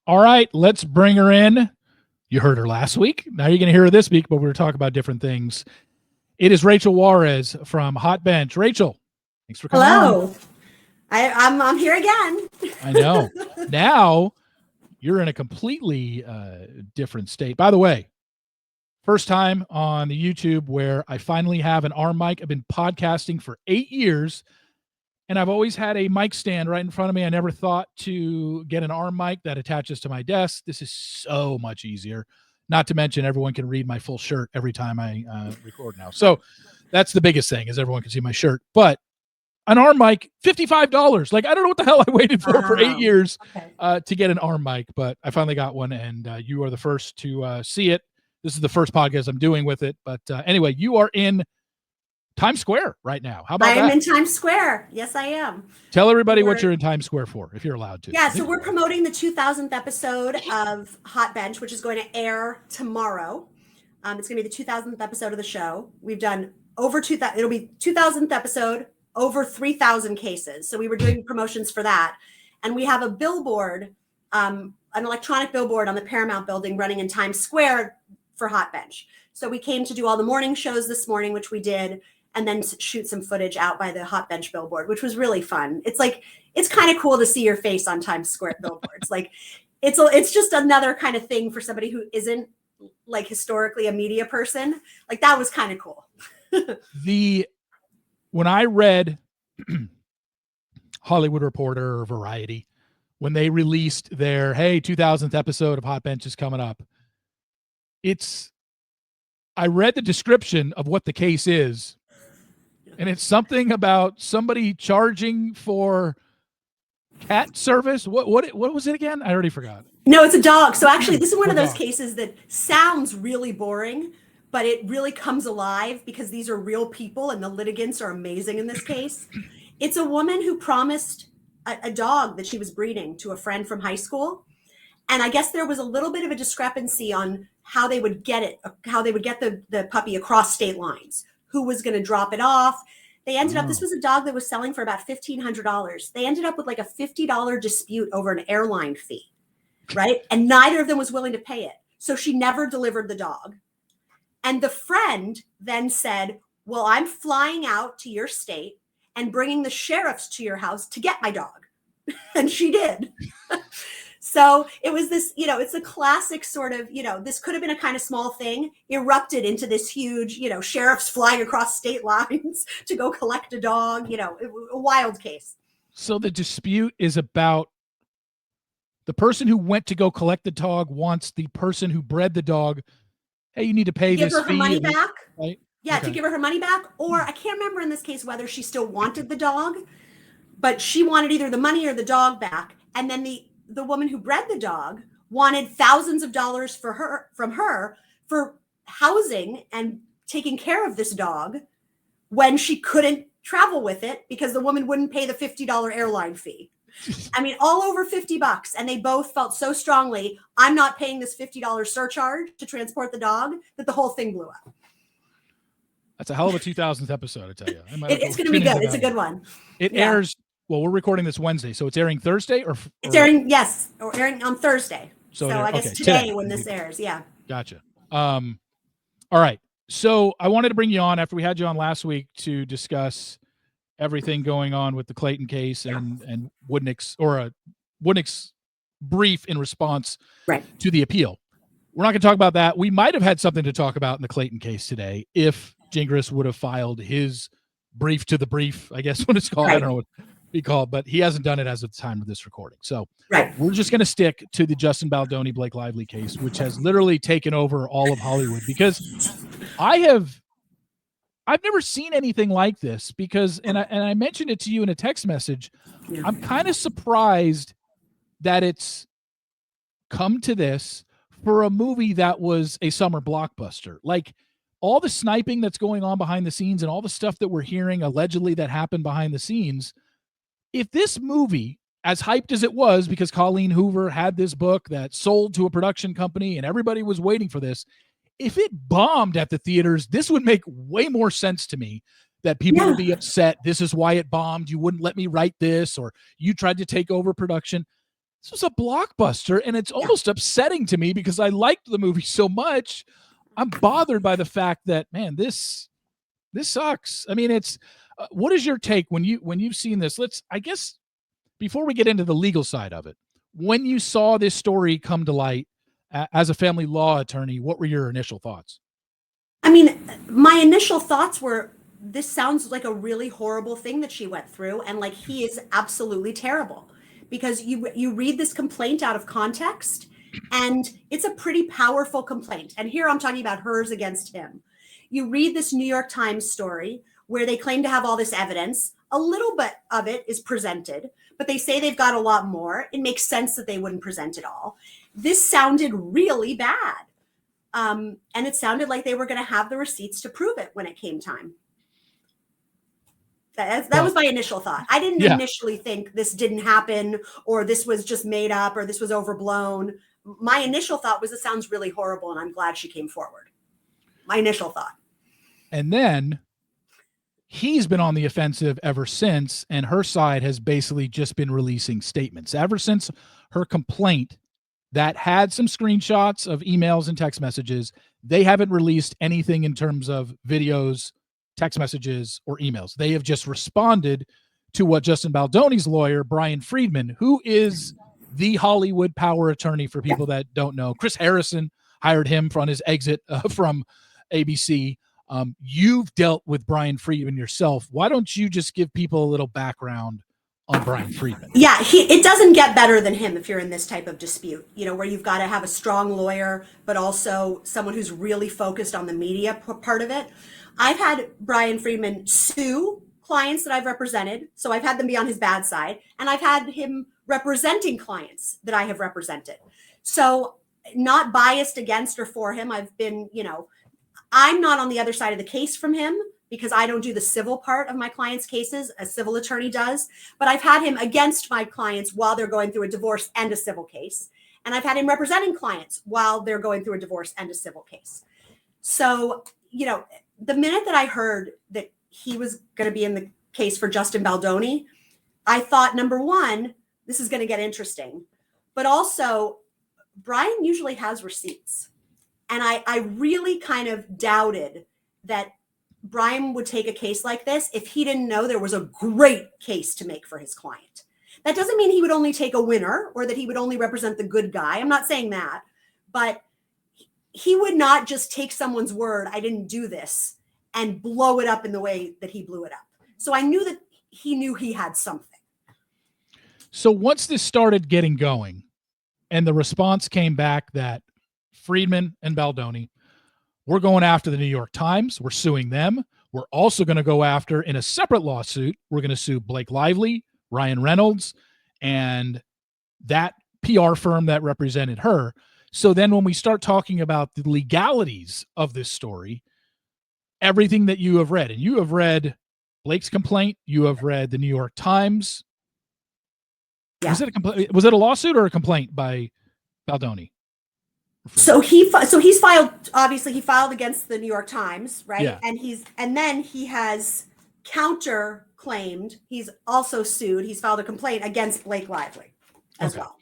All right, let's bring her in. You heard her last week. Now you're going to hear her this week, but we're going to talk about different things. It is Rachel Juarez from Hot Bench. Rachel, thanks for coming on. I'm here again. I know. Now you're in a completely different state. By the way, first time on the YouTube where I finally have an arm mic. I've been podcasting for 8 years, and I've always had a mic stand right in front of me. I never thought to get an arm mic that attaches to my desk. This is so much easier. Not to mention everyone can read my full shirt every time I record now. So that's the biggest thing, is everyone can see my shirt. But an arm mic, $55. Like, I don't know what the hell I waited for 8 years to get an arm mic, but I finally got one, and you are the first to see it. This is the first podcast I'm doing with it. But anyway, you are in Times Square right now. How about that? I am in Times Square. Yes, I am. Tell everybody what you're in Times Square for, if you're allowed to. Yeah, so we're promoting the 2000th episode of Hot Bench, which is going to air tomorrow. It's going to be the 2000th episode of the show. We've done over 2,000. It'll be 2000th episode, over 3,000 cases. So we were doing promotions for that. And we have a billboard, an electronic billboard on the Paramount building running in Times Square for Hot Bench. So we came to do all the morning shows this morning, which we did, and then shoot some footage out by the Hot Bench billboard, which was really fun. It's like, it's kind of cool to see your face on Times Square billboards. Like, it's just another kind of thing for somebody who isn't like historically a media person. Like, that was kind of cool. When I read Hollywood Reporter or Variety, when they released their, hey, 2000th episode of Hot Bench is coming up, I read the description of what the case is, and it's something about somebody charging for cat service. What was it again? I already forgot. No, it's a dog. So actually, this is one of those cases that sounds really boring, but it really comes alive because these are real people and the litigants are amazing in this case. It's a woman who promised a dog that she was breeding to a friend from high school. And I guess there was a little bit of a discrepancy on how they would get it, how they would get the puppy across state lines, who was going to drop it off. They ended up, this was a dog that was selling for about $1,500. They ended up with like a $50 dispute over an airline fee, right? And neither of them was willing to pay it. So she never delivered the dog. And the friend then said, well, I'm flying out to your state and bringing the sheriffs to your house to get my dog. And she did. So it was this, it's a classic sort of, this could have been a kind of small thing, erupted into this huge, sheriffs flying across state lines to go collect a dog, a wild case. So the dispute is about the person who went to go collect the dog wants the person who bred the dog, hey, you need to pay this fee. Give her her money back. Right? Yeah, okay. To give her money back. Or I can't remember in this case whether she still wanted the dog, but she wanted either the money or the dog back. And then the woman who bred the dog wanted thousands of dollars from her for housing and taking care of this dog when she couldn't travel with it because the woman wouldn't pay the $50 airline fee. I mean, all over $50. And they both felt so strongly, I'm not paying this $50 surcharge to transport the dog, that the whole thing blew up. That's a hell of a 2000th episode, I tell you. It's going to be good. It's a good one. It airs. Well, we're recording this Wednesday, so it's airing Thursday or it's airing, yes, or airing on Thursday. So I guess today when this airs, yeah. Gotcha. All right. So I wanted to bring you on after we had you on last week to discuss everything going on with the Clayton case and Woodnick's brief in response to the appeal. We're not going to talk about that. We might have had something to talk about in the Clayton case today if Gingras would have filed his brief to the brief, I guess what it's called. I don't know what be called, but he hasn't done it as of the time of this recording. So we're just going to stick to the Justin Baldoni, Blake Lively case, which has literally taken over all of Hollywood, because I've never seen anything like this because, and I mentioned it to you in a text message. Yeah. I'm kind of surprised that it's come to this for a movie that was a summer blockbuster. Like, all the sniping that's going on behind the scenes and all the stuff that we're hearing allegedly that happened behind the scenes. If this movie, as hyped as it was, because Colleen Hoover had this book that sold to a production company and everybody was waiting for this, if it bombed at the theaters, this would make way more sense to me, that people would be upset. This is why it bombed. You wouldn't let me write this, or you tried to take over production. this was a blockbuster, and it's almost upsetting to me because I liked the movie so much. I'm bothered by the fact that, man, this sucks. I mean, it's what is your take when you've seen this? I guess before we get into the legal side of it, when you saw this story come to light as a family law attorney, what were your initial thoughts? I mean, my initial thoughts were, this sounds like a really horrible thing that she went through, and like he is absolutely terrible, because you read this complaint out of context, and it's a pretty powerful complaint. And here I'm talking about hers against him. You read this New York Times story where they claim to have all this evidence. A little bit of it is presented, but they say they've got a lot more. It makes sense that they wouldn't present it all. This sounded really bad. And it sounded like they were going to have the receipts to prove it when it came time. That was my initial thought. I didn't initially think this didn't happen, or this was just made up, or this was overblown. My initial thought was, this sounds really horrible, and I'm glad she came forward. My initial thought. And then he's been on the offensive ever since, and her side has basically just been releasing statements ever since her complaint that had some screenshots of emails and text messages. They haven't released anything in terms of videos, text messages, or emails. They have just responded to what Justin Baldoni's lawyer, Brian Friedman, who is the Hollywood power attorney for people that don't know. Chris Harrison hired him on his exit from ABC. You've dealt with Brian Friedman yourself. Why don't you just give people a little background on Brian Friedman? Yeah, it doesn't get better than him if you're in this type of dispute, where you've got to have a strong lawyer, but also someone who's really focused on the media part of it. I've had Brian Friedman sue clients that I've represented, so I've had them be on his bad side, and I've had him representing clients that I have represented. So not biased against or for him. I've been, I'm not on the other side of the case from him because I don't do the civil part of my clients' cases. A civil attorney does, but I've had him against my clients while they're going through a divorce and a civil case. And I've had him representing clients while they're going through a divorce and a civil case. So, the minute that I heard that he was going to be in the case for Justin Baldoni, I thought, number one, this is going to get interesting. But also, Brian usually has receipts. And I really kind of doubted that Brian would take a case like this if he didn't know there was a great case to make for his client. That doesn't mean he would only take a winner or that he would only represent the good guy. I'm not saying that. But he would not just take someone's word, I didn't do this, and blow it up in the way that he blew it up. So I knew that he knew he had something. So once this started getting going and the response came back that Friedman and Baldoni, we're going after the New York Times, we're suing them. We're also going to go after, in a separate lawsuit, we're going to sue Blake Lively, Ryan Reynolds, and that PR firm that represented her. So then when we start talking about the legalities of this story, everything that you have read, and you have read Blake's complaint, you have read the New York Times. Yeah. Was it a lawsuit or a complaint by Baldoni? So he's filed, obviously he filed against the New York Times, right? Yeah. And then he has counter claimed, he's also sued, he's filed a complaint against Blake Lively as well.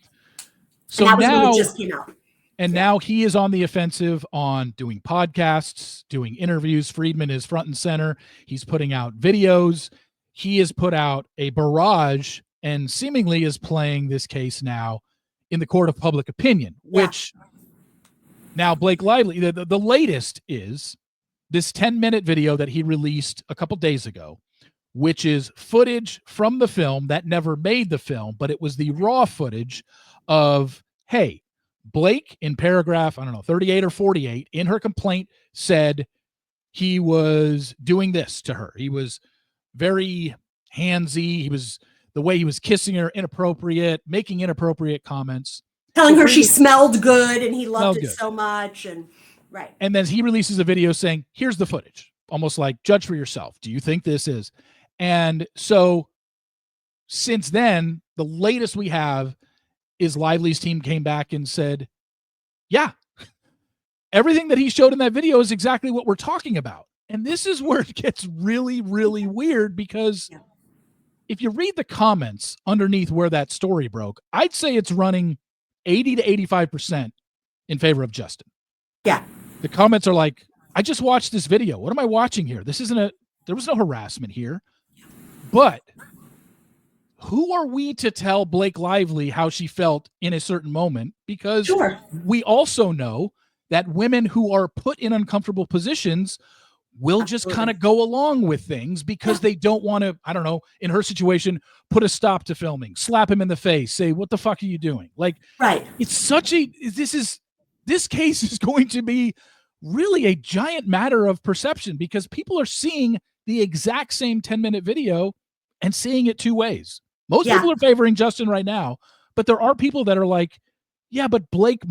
So and that now, was when it just came out. And now he is on the offensive on doing podcasts, doing interviews. Friedman is front and center. He's putting out videos. He has put out a barrage and seemingly is playing this case now in the court of public opinion, which now Blake Lively, the latest is this 10-minute video that he released a couple days ago, which is footage from the film that never made the film, but it was the raw footage of, hey, Blake in paragraph, 38 or 48 in her complaint said he was doing this to her. He was very handsy. The way he was kissing her, inappropriate, making inappropriate comments. Telling her she smelled good and he loved it so much. And right. And then he releases a video saying, here's the footage, almost like judge for yourself. Do you think this is? And so since then, the latest we have is Lively's team came back and said, yeah, everything that he showed in that video is exactly what we're talking about. And this is where it gets really, really weird because if you read the comments underneath where that story broke, I'd say it's running 80 to 85% in favor of Justin. Yeah. The comments are like, I just watched this video. What am I watching here? There was no harassment here. But who are we to tell Blake Lively how she felt in a certain moment? Because we also know that women who are put in uncomfortable positions will just kind of go along with things because they don't want to, I don't know, in her situation, put a stop to filming, slap him in the face, say, what the fuck are you doing? Like, it's such a, this case is going to be really a giant matter of perception because people are seeing the exact same 10-minute video and seeing it two ways. Most people are favoring Justin right now, but there are people that are like, yeah, but Blake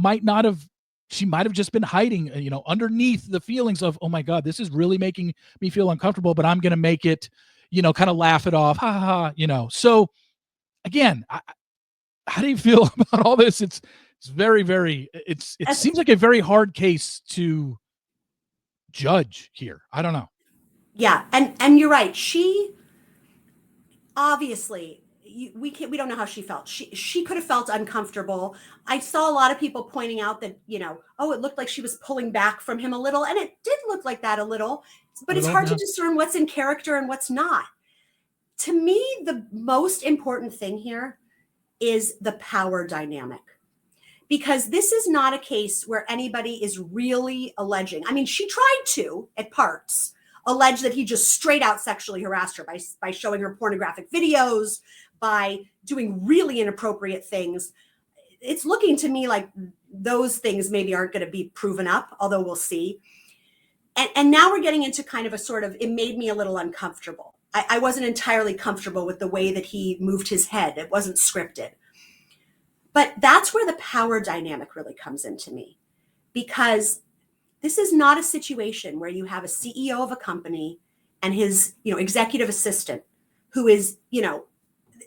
she might have just been hiding, underneath the feelings of, oh my God, this is really making me feel uncomfortable, but I'm going to make it, kind of laugh it off. Ha ha, So again, how do you feel about all this? It's very, very, it seems like a very hard case to judge here. I don't know. Yeah. And you're right. She obviously, we don't know how she felt. She could have felt uncomfortable. I saw a lot of people pointing out that, it looked like she was pulling back from him a little, and it did look like that a little, but it's hard to discern what's in character and what's not. To me, the most important thing here is the power dynamic, because this is not a case where anybody is really alleging. I mean, she tried to, at parts, allege that he just straight out sexually harassed her by showing her pornographic videos, by doing really inappropriate things. It's looking to me like those things maybe aren't going to be proven up, although we'll see. And now we're getting into kind of a sort of, it made me a little uncomfortable. I wasn't entirely comfortable with the way that he moved his head. It wasn't scripted. But that's where the power dynamic really comes into me, because this is not a situation where you have a CEO of a company and his, executive assistant who is,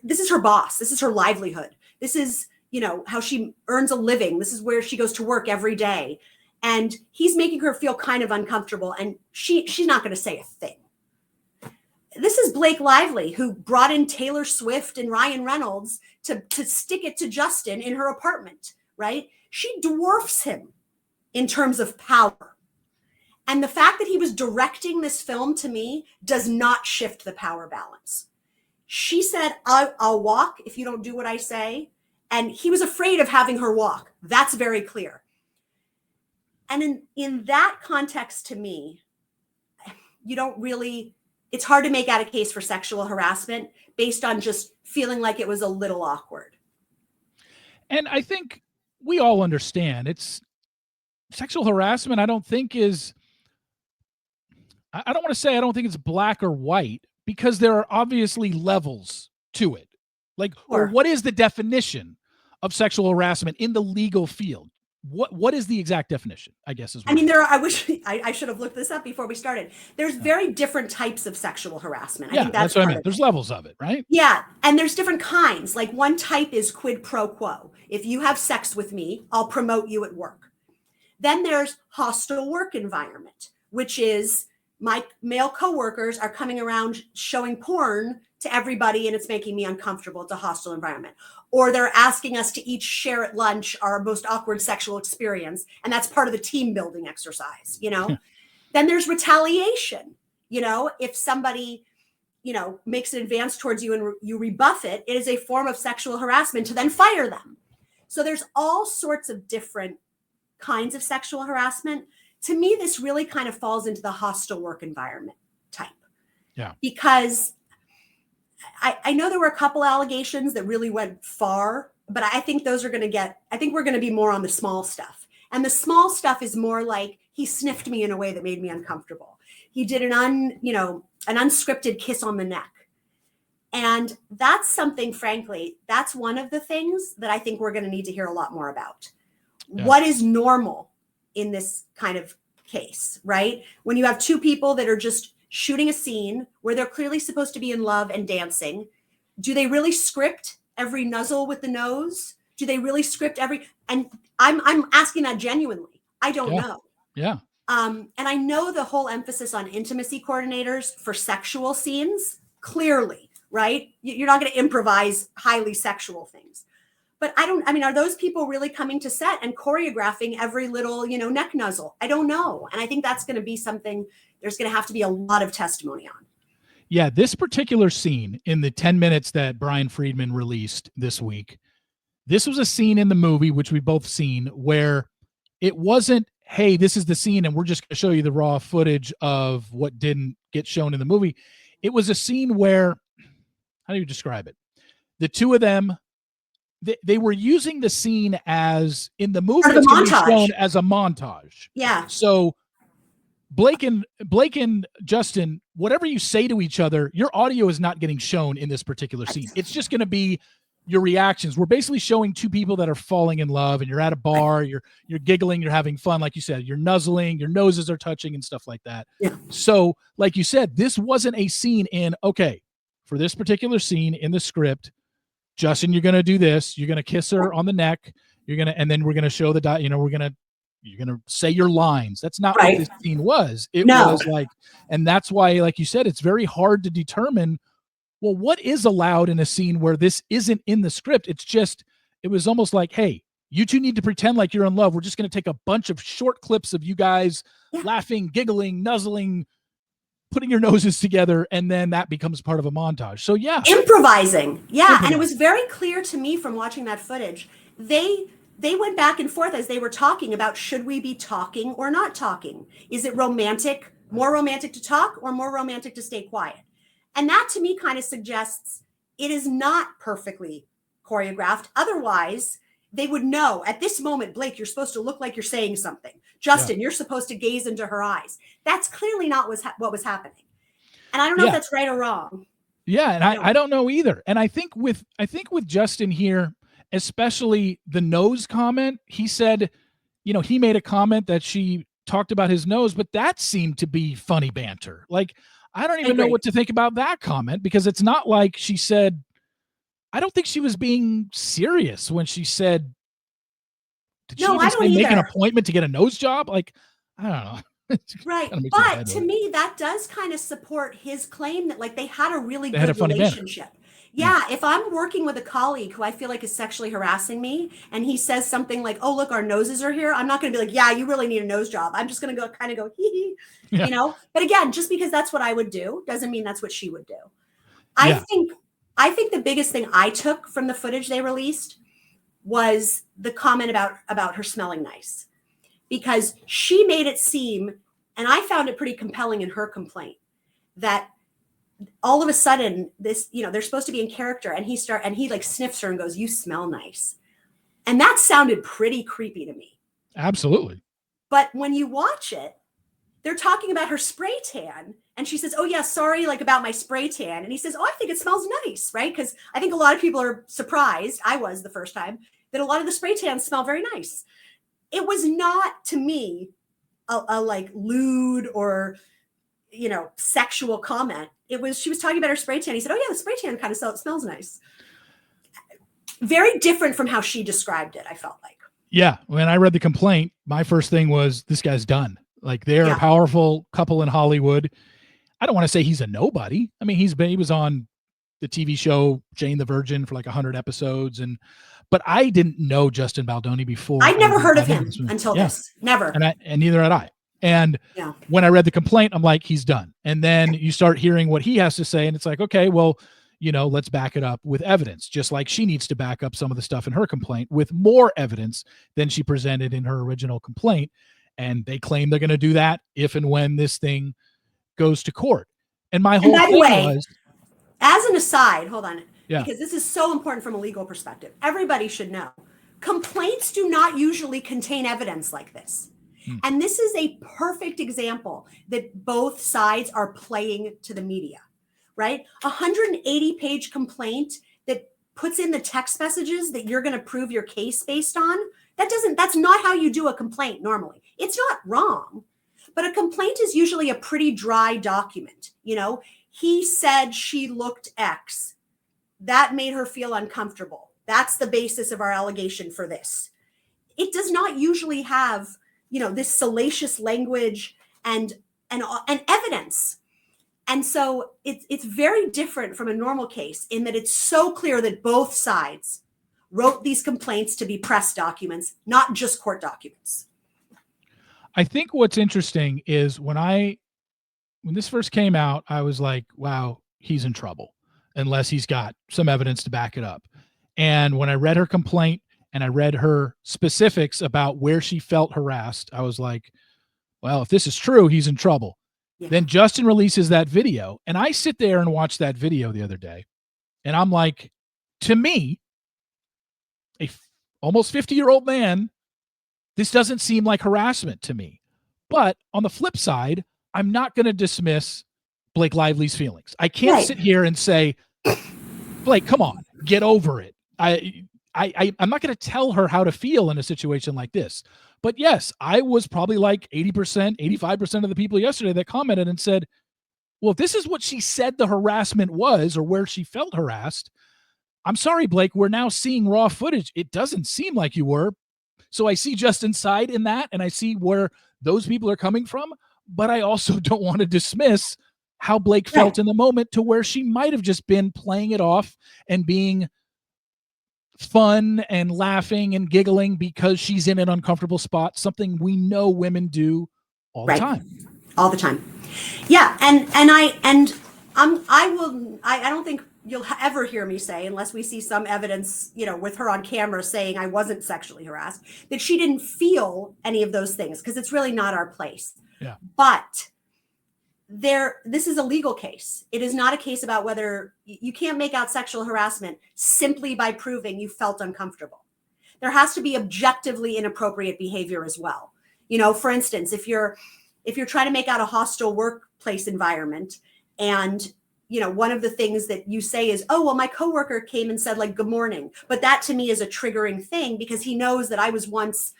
this is her boss. This is her livelihood. This is, how she earns a living. This is where she goes to work every day. And he's making her feel kind of uncomfortable. And she's not going to say a thing. This is Blake Lively, who brought in Taylor Swift and Ryan Reynolds to stick it to Justin in her apartment, right? She dwarfs him in terms of power. And the fact that he was directing this film, to me, does not shift the power balance. She said, I'll walk if you don't do what I say. And he was afraid of having her walk. That's very clear. And in that context, to me, it's hard to make out a case for sexual harassment based on just feeling like it was a little awkward. And I think we all understand sexual harassment. I don't think it's black or white, because there are obviously levels to it. Like, or what is the definition of sexual harassment in the legal field? What is the exact definition, I guess is what I wish I should have looked this up before we started. There's very different types of sexual harassment. I think that's what I meant. There's levels of it, right? Yeah. And there's different kinds. Like, one type is quid pro quo. If you have sex with me, I'll promote you at work. Then there's hostile work environment, which is my male coworkers are coming around showing porn to everybody and it's making me uncomfortable. It's a hostile environment. Or they're asking us to each share at lunch our most awkward sexual experience. And that's part of the team building exercise, Then there's retaliation. If somebody, makes an advance towards you and you rebuff it, it is a form of sexual harassment to then fire them. So there's all sorts of different kinds of sexual harassment. To me, this really kind of falls into the hostile work environment type. Yeah. Because I know there were a couple allegations that really went far, but I think we're going to be more on the small stuff. And the small stuff is more like, he sniffed me in a way that made me uncomfortable. He did an unscripted kiss on the neck. And that's something, frankly, that's one of the things that I think we're going to need to hear a lot more about. Yeah. What is normal in this kind of case, right? When you have two people that are just shooting a scene where they're clearly supposed to be in love and dancing, do they really script every nuzzle with the nose? Do they really script and I'm asking that genuinely. I don't know. Yeah. And I know the whole emphasis on intimacy coordinators for sexual scenes, clearly, right? You're not going to improvise highly sexual things. But are those people really coming to set and choreographing every little, neck nuzzle? I don't know. And I think that's going to be something there's going to have to be a lot of testimony on. Yeah, this particular scene in the 10 minutes that Brian Friedman released this week, this was a scene in the movie, which we've both seen, where it wasn't, hey, this is the scene and we're just going to show you the raw footage of what didn't get shown in the movie. It was a scene where, how do you describe it? The two of them, they were using the scene as, in the movie, it's going to be shown as a montage. Yeah. So Blake and Justin, whatever you say to each other, your audio is not getting shown in this particular scene. It's just going to be your reactions. We're basically showing two people that are falling in love, and you're at a bar, you're giggling, you're having fun. Like you said, you're nuzzling, your noses are touching and stuff like that. Yeah. So like you said, this wasn't a scene for this particular scene in the script, Justin, you're going to do this. You're going to kiss her on the neck. And then we're going to show you're going to say your lines. That's not what this scene was. It was like, and that's why, like you said, it's very hard to determine, well, what is allowed in a scene where this isn't in the script? It was almost like, hey, you two need to pretend like you're in love. We're just going to take a bunch of short clips of you guys laughing, giggling, nuzzling, putting your noses together, and then that becomes part of a montage. So improvising. And it was very clear to me from watching that footage. They went back and forth as they were talking about, should we be talking or not talking? Is it romantic, more romantic to talk or more romantic to stay quiet? And that to me kind of suggests it is not perfectly choreographed. Otherwise, they would know at this moment, Blake, you're supposed to look like you're saying something. Justin, you're supposed to gaze into her eyes. That's clearly not what was happening. And I don't know if that's right or wrong. Yeah, and I don't know either. And I think with Justin here, especially the nose comment, he said, he made a comment that she talked about his nose, but that seemed to be funny banter. Like, I don't even know what to think about that comment, because it's not like she said, I don't think she was being serious when she said, did she even say make an appointment to get a nose job? Like, I don't know. Right. But to me, that does kind of support his claim that like they had a really good relationship. Yeah. If I'm working with a colleague who I feel like is sexually harassing me and he says something like, oh, look, our noses are here, I'm not going to be like, yeah, you really need a nose job. I'm just going to go hee hee, But again, just because that's what I would do doesn't mean that's what she would do. I think the biggest thing I took from the footage they released was the comment about her smelling nice, because she made it seem, and I found it pretty compelling in her complaint, that all of a sudden this, they're supposed to be in character, and he like sniffs her and goes, you smell nice. And that sounded pretty creepy to me. Absolutely. But when you watch it, they're talking about her spray tan, and she says, oh yeah, sorry, like about my spray tan. And he says, oh, I think it smells nice, right? Because I think a lot of people are surprised, I was the first time, that a lot of the spray tans smell very nice. It was not, to me, a like lewd or, sexual comment. She was talking about her spray tan. He said, oh yeah, the spray tan kind of smells nice. Very different from how she described it, I felt like. Yeah. When I read the complaint, my first thing was, this guy's done. Like, they're a powerful couple in Hollywood. I don't want to say he's a nobody. I mean, he was on the TV show Jane the Virgin for like 100 episodes. But I didn't know Justin Baldoni before. I'd never heard of him until this. Never. And neither had I. And when I read the complaint, I'm like, he's done. And then you start hearing what he has to say, and it's like, okay, well, let's back it up with evidence, just like she needs to back up some of the stuff in her complaint with more evidence than she presented in her original complaint. And they claim they're going to do that if and when this thing goes to court. And my whole thing was, as an aside, hold on, because this is so important from a legal perspective. Everybody should know, complaints do not usually contain evidence like this. And this is a perfect example that both sides are playing to the media, right? 180-page complaint that puts in the text messages that you're going to prove your case based on. That's not how you do a complaint normally. It's not wrong, but a complaint is usually a pretty dry document. He said she looked X. That made her feel uncomfortable. That's the basis of our allegation for this. It does not usually have, this salacious language and evidence. And so it's very different from a normal case in that it's so clear that both sides wrote these complaints to be press documents, not just court documents. I think what's interesting is when this first came out, I was like, wow, he's in trouble unless he's got some evidence to back it up. And when I read her complaint and I read her specifics about where she felt harassed, I was like, well, if this is true, he's in trouble. Yeah. Then Justin releases that video, and I sit there and watch that video the other day, and I'm like, to me, almost 50-year-old man, this doesn't seem like harassment to me. But on the flip side, I'm not going to dismiss Blake Lively's feelings. I can't sit here and say, Blake, come on, get over it. I'm not going to tell her how to feel in a situation like this. But yes, I was probably like 80%, 85% of the people yesterday that commented and said, well, if this is what she said the harassment was or where she felt harassed, I'm sorry, Blake, we're now seeing raw footage. It doesn't seem like you were. So I see Justin's side in that, and I see where those people are coming from, but I also don't want to dismiss how Blake felt in the moment to where she might have just been playing it off and being fun and laughing and giggling because she's in an uncomfortable spot, something we know women do all the time. All the time. Yeah. I don't think you'll ever hear me say, unless we see some evidence, with her on camera saying I wasn't sexually harassed, that she didn't feel any of those things, because it's really not our place. Yeah. But this is a legal case. It is not a case about whether you can't make out sexual harassment simply by proving you felt uncomfortable. There has to be objectively inappropriate behavior as well. For instance, if you're trying to make out a hostile workplace environment, and one of the things that you say is, oh, well, my coworker came and said like, good morning. But that to me is a triggering thing because he knows that I was once,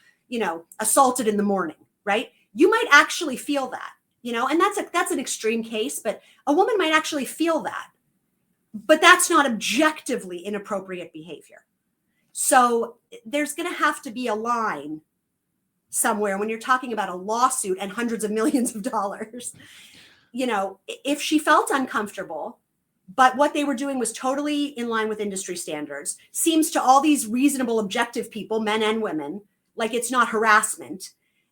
assaulted in the morning, right? You might actually feel that. And that's an extreme case, but a woman might actually feel that. But that's not objectively inappropriate behavior. So there's going to have to be a line somewhere when you're talking about a lawsuit and hundreds of millions of dollars. If she felt uncomfortable, but what they were doing was totally in line with industry standards, seems to all these reasonable, objective people, men and women, like it's not harassment,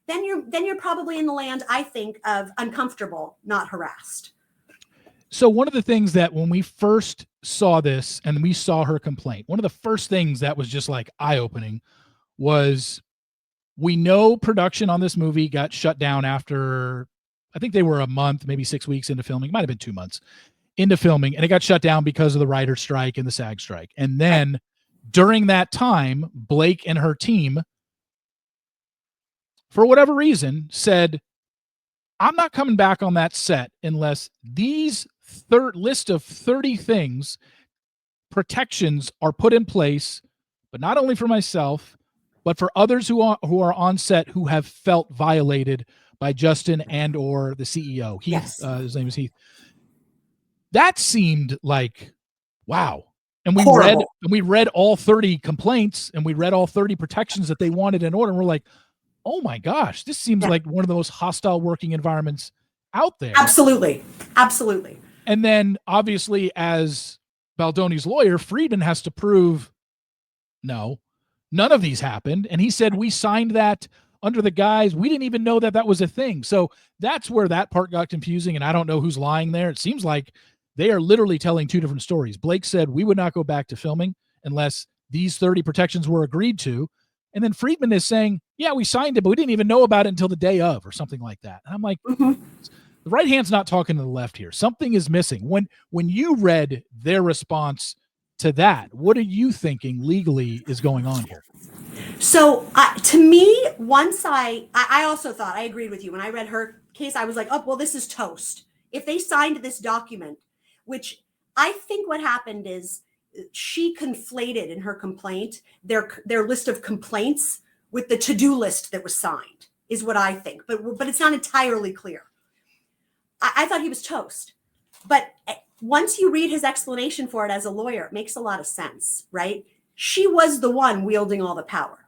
then you're probably in the land, I think, of uncomfortable, not harassed. So one of the things that when we first saw this and we saw her complaint, one of the first things that was just like eye-opening was we know production on this movie got shut down after, I think they were a month, maybe 6 weeks into filming. It might have been 2 months into filming, and it got shut down because of the writer's strike and the SAG strike. And then during that time, Blake and her team, for whatever reason, said, I'm not coming back on that set unless these list of 30 things, protections are put in place, but not only for myself, but for others who are on set who have felt violated by Justin and or the CEO. Heath, yes. His name is Heath. That seemed like, wow. And we read all 30 complaints, and we read all 30 protections that they wanted in order. And we're like, oh my gosh, this seems like one of the most hostile working environments out there. Absolutely. Absolutely. And then obviously as Baldoni's lawyer, Friedman has to prove, no, none of these happened. And he said, we signed that under the guise, we didn't even know that was a thing. So that's where that part got confusing. And I don't know who's lying there. It seems like they are literally telling two different stories. Blake said, we would not go back to filming unless these 30 protections were agreed to. And then Friedman is saying, yeah, we signed it, but we didn't even know about it until the day of or something like that. And I'm like, the right hand's not talking to the left here. Something is missing. When you read their response to that, what are you thinking legally is going on here? So to me, once I also thought, I agreed with you. When I read her case, I was like, oh, well, this is toast. If they signed this document, which I think what happened is, she conflated in her complaint their list of complaints with the to-do list that was signed, is what I think. But it's not entirely clear. I thought he was toast. But once you read his explanation for it as a lawyer, it makes a lot of sense, right? She was the one wielding all the power,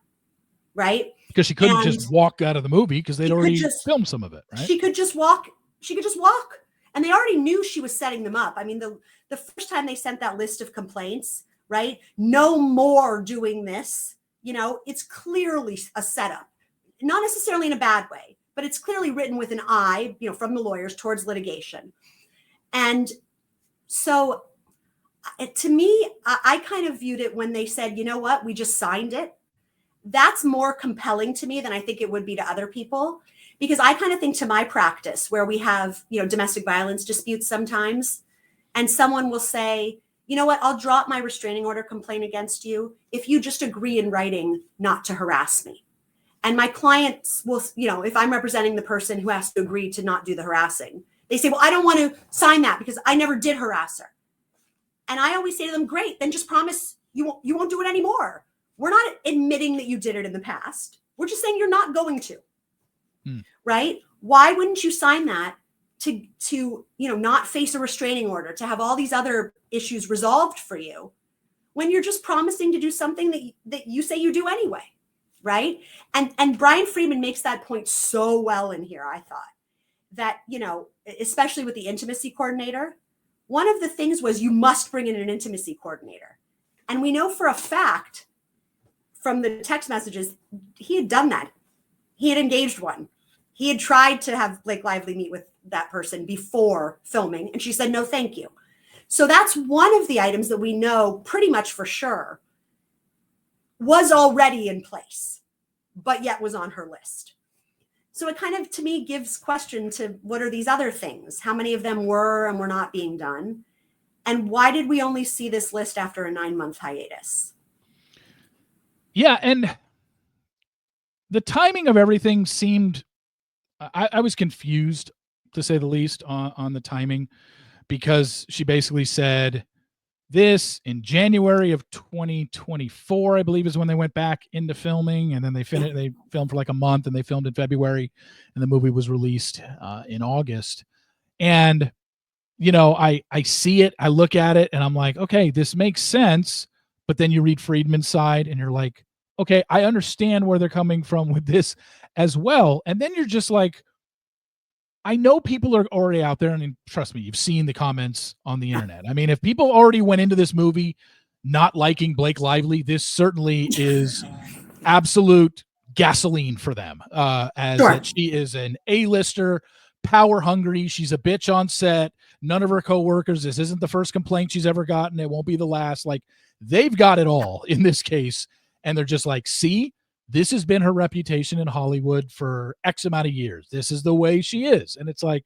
right? Because she couldn't just walk out of the movie because they'd already filmed some of it, right? She could just walk. And they already knew she was setting them up. I mean, the first time they sent that list of complaints, right? No more doing this. It's clearly a setup, not necessarily in a bad way, but it's clearly written with an eye, from the lawyers towards litigation. And so to me, I kind of viewed it when they said, you know what, we just signed it. That's more compelling to me than I think it would be to other people, because I kind of think to my practice where we have, domestic violence disputes sometimes, and someone will say, you know what, I'll drop my restraining order complaint against you if you just agree in writing not to harass me. And my clients will, if I'm representing the person who has to agree to not do the harassing, they say, well, I don't want to sign that because I never did harass her. And I always say to them, great, then just promise you won't do it anymore. We're not admitting that you did it in the past. We're just saying you're not going to, right? Why wouldn't you sign that to not face a restraining order, to have all these other issues resolved for you, when you're just promising to do something that you say you do anyway, right? And Bryan Freeman makes that point so well in here, I thought, that, especially with the intimacy coordinator, one of the things was you must bring in an intimacy coordinator. And we know for a fact from the text messages, he had done that. He had engaged one. He had tried to have Blake Lively meet with that person before filming, and she said, no, thank you. So that's one of the items that we know pretty much for sure was already in place, but yet was on her list. So it kind of, to me, gives question to what are these other things? How many of them were and were not being done? And why did we only see this list after a 9-month hiatus? Yeah, and the timing of everything seemed, I was confused, to say the least, on the timing, because she basically said this in January of 2024, I believe, is when they went back into filming, and then they filmed for like a month, and they filmed in February, and the movie was released in August. And I see it, I look at it, and I'm like, okay, this makes sense. But then you read Friedman's side, and you're like, okay, I understand where they're coming from with this as well. And then you're just like, I know people are already out there, and trust me, you've seen the comments on the internet. I mean, if people already went into this movie not liking Blake Lively, this certainly is absolute gasoline for them, as sure. That she is an A-lister, power hungry. She's a bitch on set. None of her coworkers, this isn't the first complaint she's ever gotten. It won't be the last. Like, they've got it all in this case. And they're just like, see, this has been her reputation in Hollywood for X amount of years. This is the way she is. And it's like,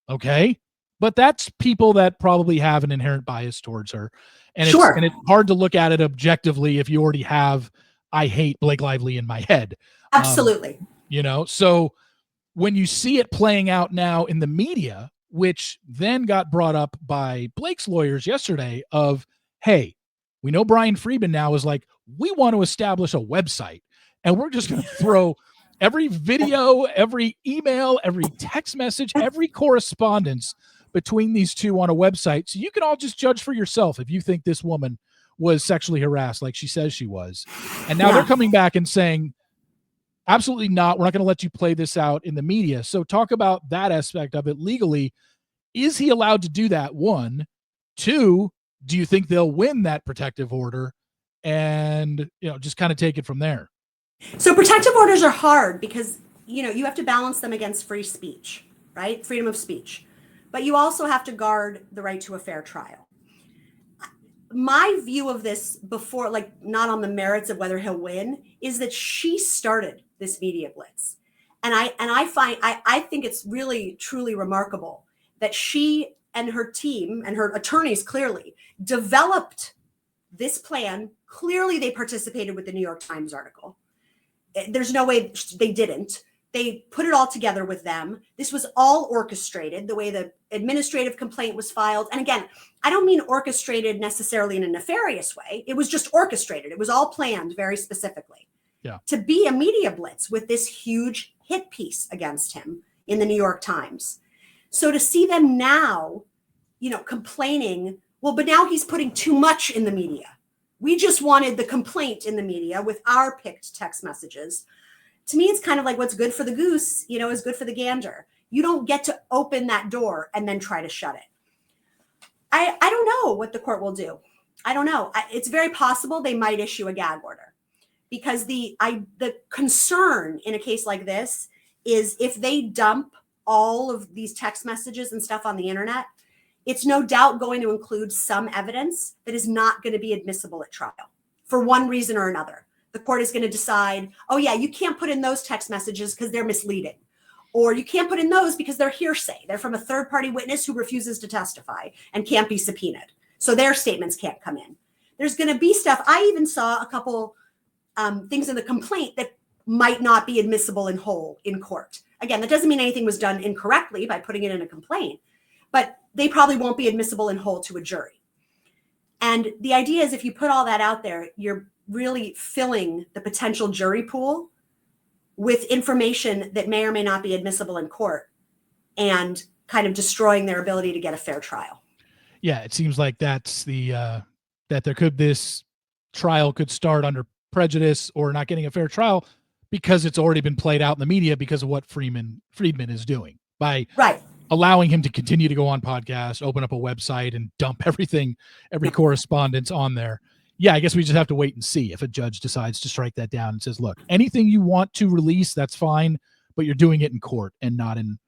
okay, but that's people that probably have an inherent bias towards her. And sure. And it's hard to look at it objectively if you already have, I hate Blake Lively in my head. Absolutely. So when you see it playing out now in the media, which then got brought up by Blake's lawyers yesterday of, hey, we know Bryan Freeman now is like, we want to establish a website, and we're just going to throw every video, every email, every text message, every correspondence between these two on a website. So you can all just judge for yourself if you think this woman was sexually harassed like she says she was. And now they're coming back and saying, absolutely not. We're not going to let you play this out in the media. So talk about that aspect of it legally. Is he allowed to do that? 1, 2, do you think they'll win that protective order? And, just kind of take it from there. So protective orders are hard because, you have to balance them against free speech, right? Freedom of speech. But you also have to guard the right to a fair trial. My view of this before, like, not on the merits of whether he'll win, is that she started this media blitz. And I think it's really, truly remarkable that she and her team and her attorneys clearly developed this plan. Clearly, they participated with the New York Times article. There's no way they didn't. They put it all together with them. This was all orchestrated, the way the administrative complaint was filed. And again, I don't mean orchestrated necessarily in a nefarious way. It was just orchestrated. It was all planned very specifically to be a media blitz with this huge hit piece against him in the New York Times. So to see them now, complaining, well, but now he's putting too much in the media. We just wanted the complaint in the media with our picked text messages. To me, it's kind of like what's good for the goose, is good for the gander. You don't get to open that door and then try to shut it. I don't know what the court will do. I don't know. It's very possible they might issue a gag order, because the concern in a case like this is if they dump all of these text messages and stuff on the internet, it's no doubt going to include some evidence that is not going to be admissible at trial for one reason or another. The court is going to decide, oh yeah, you can't put in those text messages because they're misleading. Or you can't put in those because they're hearsay. They're from a third-party witness who refuses to testify and can't be subpoenaed. So their statements can't come in. There's going to be stuff. I even saw a couple things in the complaint that might not be admissible in whole in court. Again, that doesn't mean anything was done incorrectly by putting it in a complaint, but they probably won't be admissible in whole to a jury. And the idea is, if you put all that out there, you're really filling the potential jury pool with information that may or may not be admissible in court, and kind of destroying their ability to get a fair trial. Yeah, it seems like that's the this trial could start under prejudice or not getting a fair trial because it's already been played out in the media because of what Friedman is doing by allowing him to continue to go on podcasts, open up a website, and dump every correspondence on there. Yeah, I guess we just have to wait and see if a judge decides to strike that down and says, look, anything you want to release, that's fine, but you're doing it in court and not in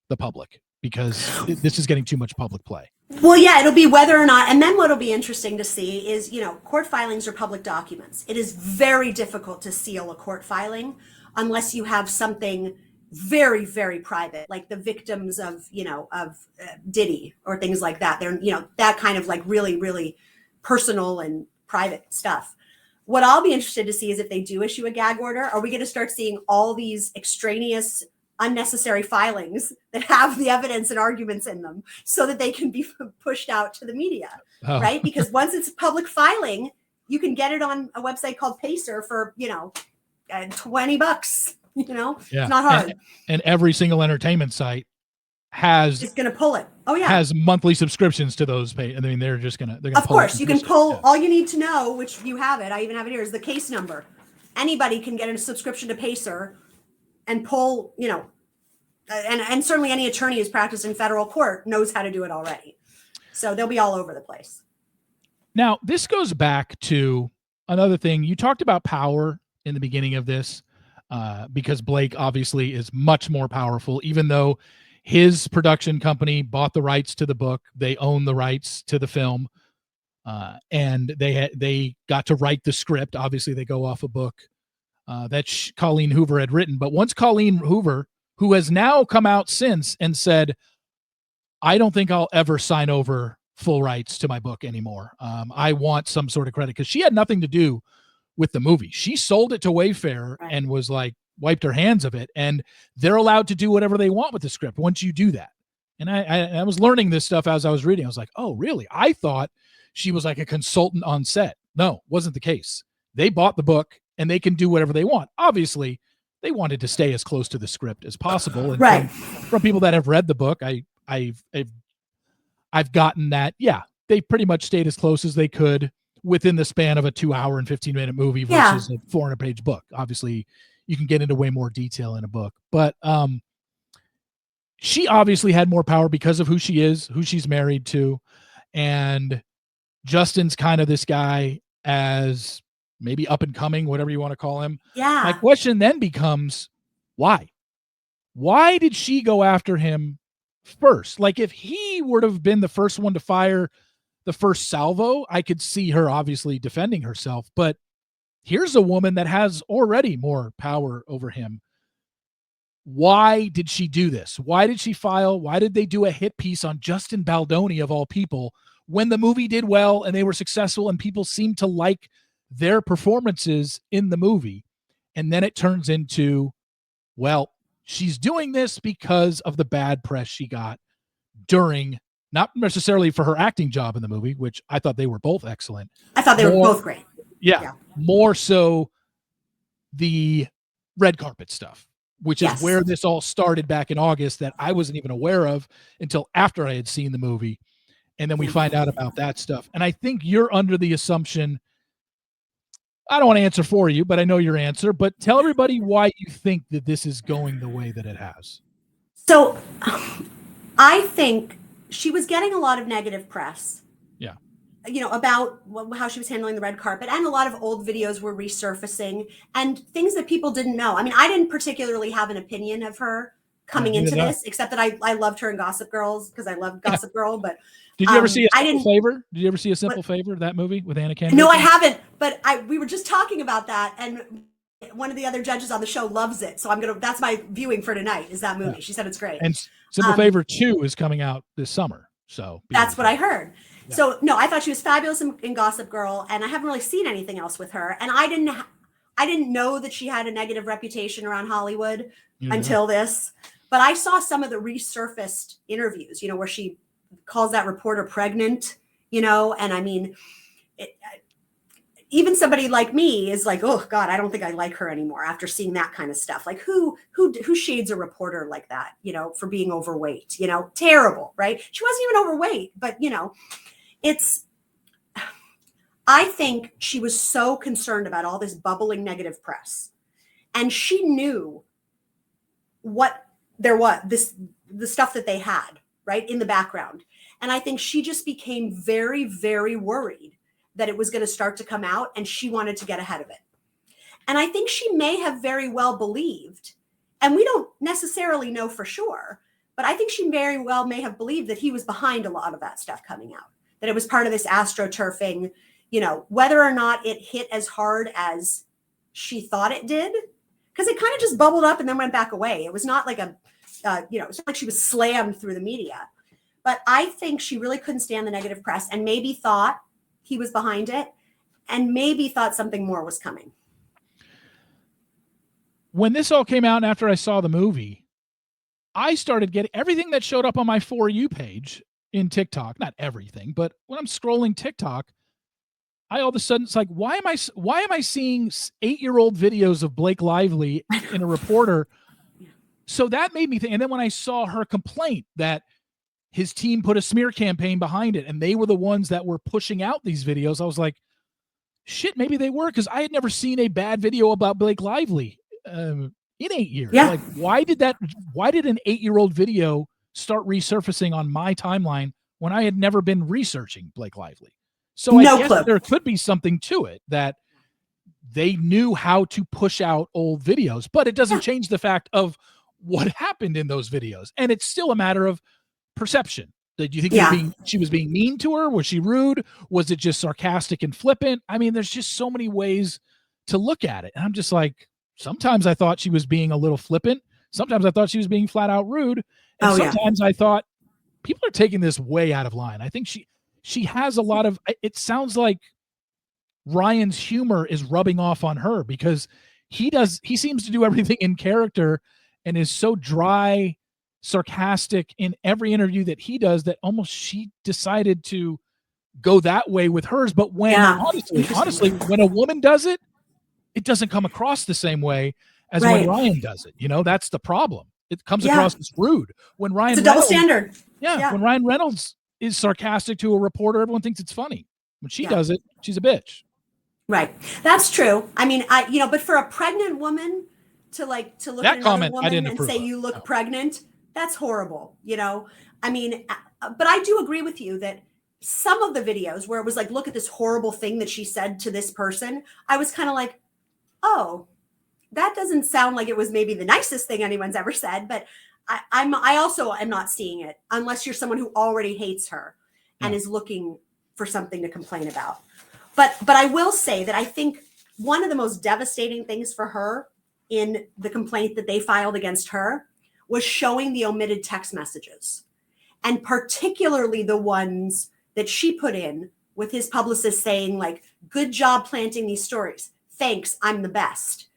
the public, because this is getting too much public play. Well, yeah, it'll be whether or not, and then what'll be interesting to see is, court filings are public documents. It is very difficult to seal a court filing unless you have something very, very private, like the victims of Diddy or things like that. They're, that kind of like really, really personal and private stuff. What I'll be interested to see is if they do issue a gag order, are we going to start seeing all these extraneous, unnecessary filings that have the evidence and arguments in them so that they can be pushed out to the media, right? Because once it's public filing, you can get it on a website called Pacer for, $20. It's not hard. And every single entertainment site it's going to pull it. Oh yeah. Has monthly subscriptions to those pay. I mean, they're going to, of course you can pull all you need to know, which you have it. I even have it here, is the case number. Anybody can get a subscription to Pacer and pull, and certainly any attorney who's practiced in federal court knows how to do it already. So they'll be all over the place. Now, this goes back to another thing. You talked about power in the beginning of this, because Blake obviously is much more powerful, even though his production company bought the rights to the book. They own the rights to the film, and they got to write the script. Obviously, they go off a book that Colleen Hoover had written. But once Colleen Hoover, who has now come out since and said, I don't think I'll ever sign over full rights to my book anymore. I want some sort of credit, because she had nothing to do with the movie. She sold it to Wayfair and was like, wiped her hands of it, and they're allowed to do whatever they want with the script once you do that. And I was learning this stuff as I was reading. I was like, oh, really? I thought she was like a consultant on set. No, wasn't the case. They bought the book and they can do whatever they want. Obviously, they wanted to stay as close to the script as possible. And from people that have read the book, I've gotten that, yeah, they pretty much stayed as close as they could within the span of a 2-hour and 15-minute movie versus a 400-page book. Obviously, you can get into way more detail in a book, but she obviously had more power because of who she is, who she's married to. And Justin's kind of this guy as maybe up and coming, whatever you want to call him. Yeah. My question then becomes, why? Why did she go after him first? Like, if he would have been the first one to fire the first salvo, I could see her obviously defending herself, but here's a woman that has already more power over him. Why did she do this? Why did she file? Why did they do a hit piece on Justin Baldoni of all people when the movie did well and they were successful and people seemed to like their performances in the movie? And then it turns into, well, she's doing this because of the bad press she got during, not necessarily for her acting job in the movie, which I thought they were both excellent. I thought they were both great. Yeah, more so the red carpet stuff, which is where this all started back in August, that I wasn't even aware of until after I had seen the movie. And then we find out about that stuff. And I think you're under the assumption, I don't want to answer for you, but I know your answer, but tell everybody why you think that this is going the way that it has. So I think she was getting a lot of negative press. Yeah. About how she was handling the red carpet, and a lot of old videos were resurfacing and things that people didn't know. I mean, I didn't particularly have an opinion of her coming into this, except that I loved her in Gossip Girls because I loved Gossip Girl. But did you ever see A Simple Favor? Did you ever see A Simple Favor, that movie with Anna Kendrick? No, I haven't. But we were just talking about that, and one of the other judges on the show loves it. So that's my viewing for tonight, is that movie. Yeah. She said it's great. And Simple Favor 2 is coming out this summer. So that's what I heard. Yeah. So no, I thought she was fabulous in Gossip Girl, and I haven't really seen anything else with her. And I didn't know that she had a negative reputation around Hollywood until this. But I saw some of the resurfaced interviews, where she calls that reporter pregnant, and I mean, even somebody like me is like, oh God, I don't think I like her anymore after seeing that kind of stuff. Like who shades a reporter like that, for being overweight, terrible, right? She wasn't even overweight, but I think she was so concerned about all this bubbling negative press, and she knew what there was, the stuff that they had right in the background. And I think she just became very, very worried that it was going to start to come out, and she wanted to get ahead of it. And I think she may have very well believed, and we don't necessarily know for sure, but I think she very well may have believed that he was behind a lot of that stuff coming out, that it was part of this astroturfing, whether or not it hit as hard as she thought it did, because it kind of just bubbled up and then went back away. It was not like it's not like she was slammed through the media. But I think she really couldn't stand the negative press, and maybe thought he was behind it, and maybe thought something more was coming. When this all came out and after I saw the movie, I started getting everything that showed up on my For You page in TikTok. Not everything, but when I'm scrolling TikTok, I all of a sudden, it's like, why am I seeing 8-year-old videos of Blake Lively in a reporter? So that made me think. And then when I saw her complaint that his team put a smear campaign behind it and they were the ones that were pushing out these videos, I was like, shit, maybe they were, because I had never seen a bad video about Blake Lively in 8 years. Yeah. Like, why did an 8-year-old video start resurfacing on my timeline when I had never been researching Blake Lively? So I guess there could be something to it, that they knew how to push out old videos, but it doesn't change the fact of what happened in those videos. And it's still a matter of perception. Do you think she was being mean to her? Was she rude? Was it just sarcastic and flippant? I mean, there's just so many ways to look at it. And I'm just like, sometimes I thought she was being a little flippant. Sometimes I thought she was being flat out rude. And sometimes I thought people are taking this way out of line. I think she has a lot of, it sounds like Ryan's humor is rubbing off on her, because he seems to do everything in character and is so dry, sarcastic in every interview that he does, that almost she decided to go that way with hers. But when honestly, when a woman does it, it doesn't come across the same way as when Ryan does it. That's the problem. It comes across as rude. When Ryan, it's a double standard. Yeah. When Ryan Reynolds is sarcastic to a reporter, everyone thinks it's funny. When she does it, she's a bitch. Right. That's true. I mean, but for a pregnant woman to look at another woman and say you look pregnant, that's horrible. I mean, but I do agree with you that some of the videos where it was like, look at this horrible thing that she said to this person, I was kind of like, oh, that doesn't sound like it was maybe the nicest thing anyone's ever said. But I also am not seeing it unless you're someone who already hates her and is looking for something to complain about. But I will say that I think one of the most devastating things for her in the complaint that they filed against her was showing the omitted text messages, and particularly the ones that she put in with his publicist saying, like, good job planting these stories. Thanks, I'm the best.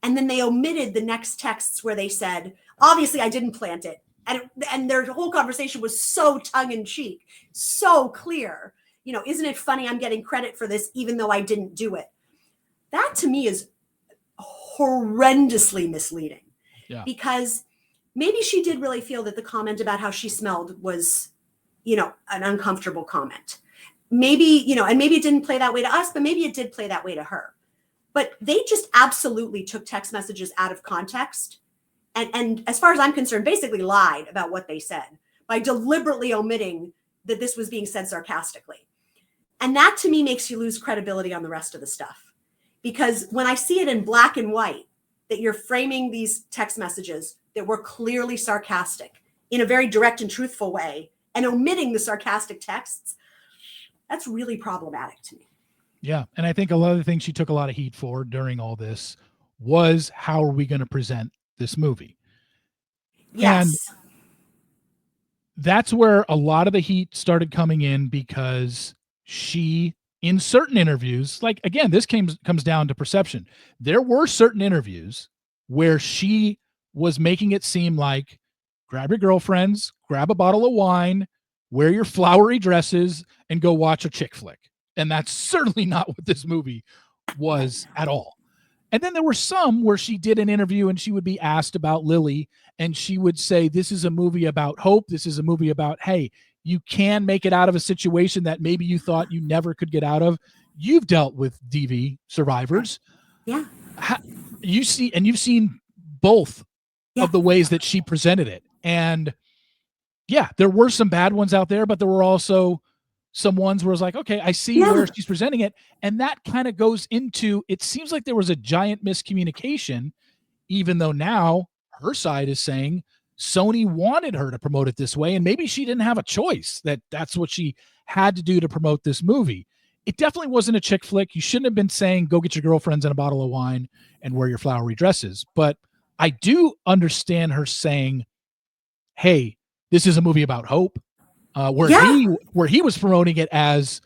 And then they omitted the next texts where they said, obviously I didn't plant it. And their whole conversation was so tongue-in-cheek, so clear. Isn't it funny I'm getting credit for this even though I didn't do it? That to me is horrendously misleading. Yeah. Because maybe she did really feel that the comment about how she smelled was, an uncomfortable comment. Maybe, and maybe it didn't play that way to us, but maybe it did play that way to her. But they just absolutely took text messages out of context and as far as I'm concerned, basically lied about what they said by deliberately omitting that this was being said sarcastically. And that to me makes you lose credibility on the rest of the stuff. Because when I see it in black and white, that you're framing these text messages that were clearly sarcastic in a very direct and truthful way and omitting the sarcastic texts, that's really problematic to me. Yeah. And I think a lot of the things she took a lot of heat for during all this was, how are we going to present this movie? Yes. And that's where a lot of the heat started coming in, because she, in certain interviews, like, again, this comes down to perception. There were certain interviews where she was making it seem like, grab your girlfriends, grab a bottle of wine, wear your flowery dresses, and go watch a chick flick. And that's certainly not what this movie was at all. And then there were some where she did an interview and she would be asked about Lily, and she would say, this is a movie about hope. This is a movie about, hey, you can make it out of a situation that maybe you thought you never could get out of. You've dealt with DV survivors. Yeah. You've seen both of the ways that she presented it. And yeah, there were some bad ones out there, but there were also some ones where it's like, okay, I see where she's presenting it. And that kind of goes into, it seems like there was a giant miscommunication, even though now her side is saying Sony wanted her to promote it this way, and maybe she didn't have a choice, that's what she had to do to promote this movie. It definitely wasn't a chick flick. You shouldn't have been saying, go get your girlfriends and a bottle of wine and wear your flowery dresses. But I do understand her saying, hey, this is a movie about hope, where he was promoting it as,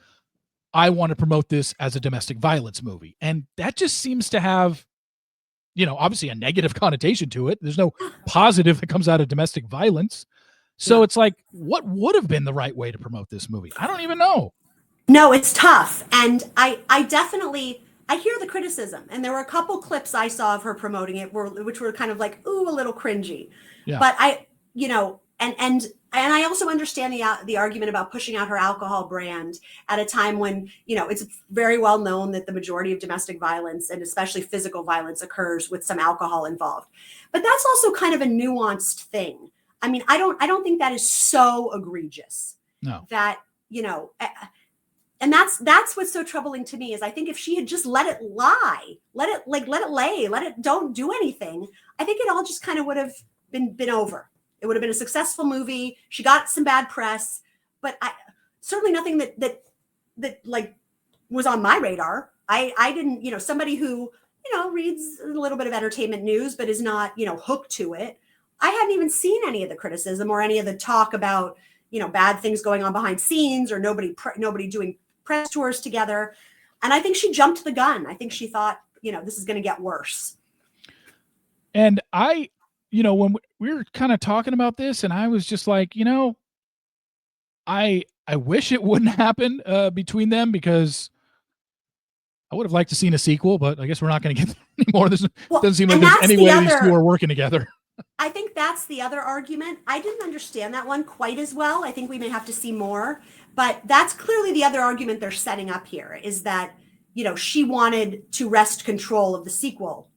I want to promote this as a domestic violence movie. And that just seems to have, obviously a negative connotation to it. There's no positive that comes out of domestic violence. So it's like, what would have been the right way to promote this movie? I don't even know. No, it's tough. And I definitely, I hear the criticism. And there were a couple clips I saw of her promoting it which were kind of like, ooh, a little cringy. Yeah. But and I also understand the argument about pushing out her alcohol brand at a time when, it's very well known that the majority of domestic violence, and especially physical violence, occurs with some alcohol involved. But that's also kind of a nuanced thing. I mean, I don't think that is so egregious. No. That, and that's what's so troubling to me, is I think if she had just let it lie, let it lay, don't do anything, I think it all just kind of would have been over. It would have been a successful movie. She got some bad press, but certainly nothing that like was on my radar. I didn't, somebody who, reads a little bit of entertainment news, but is not, hooked to it. I hadn't even seen any of the criticism or any of the talk about, bad things going on behind scenes, or nobody doing press tours together. And I think she jumped the gun. I think she thought, this is going to get worse. And when we were kind of talking about this, and I was just like, I wish it wouldn't happen between them, because I would have liked to seen a sequel, but I guess we're not going to get any more. Doesn't seem like there's any way these two are working together. I think that's the other argument. I didn't understand that one quite as well. I think we may have to see more, but that's clearly the other argument they're setting up here, is that, she wanted to wrest control of the sequel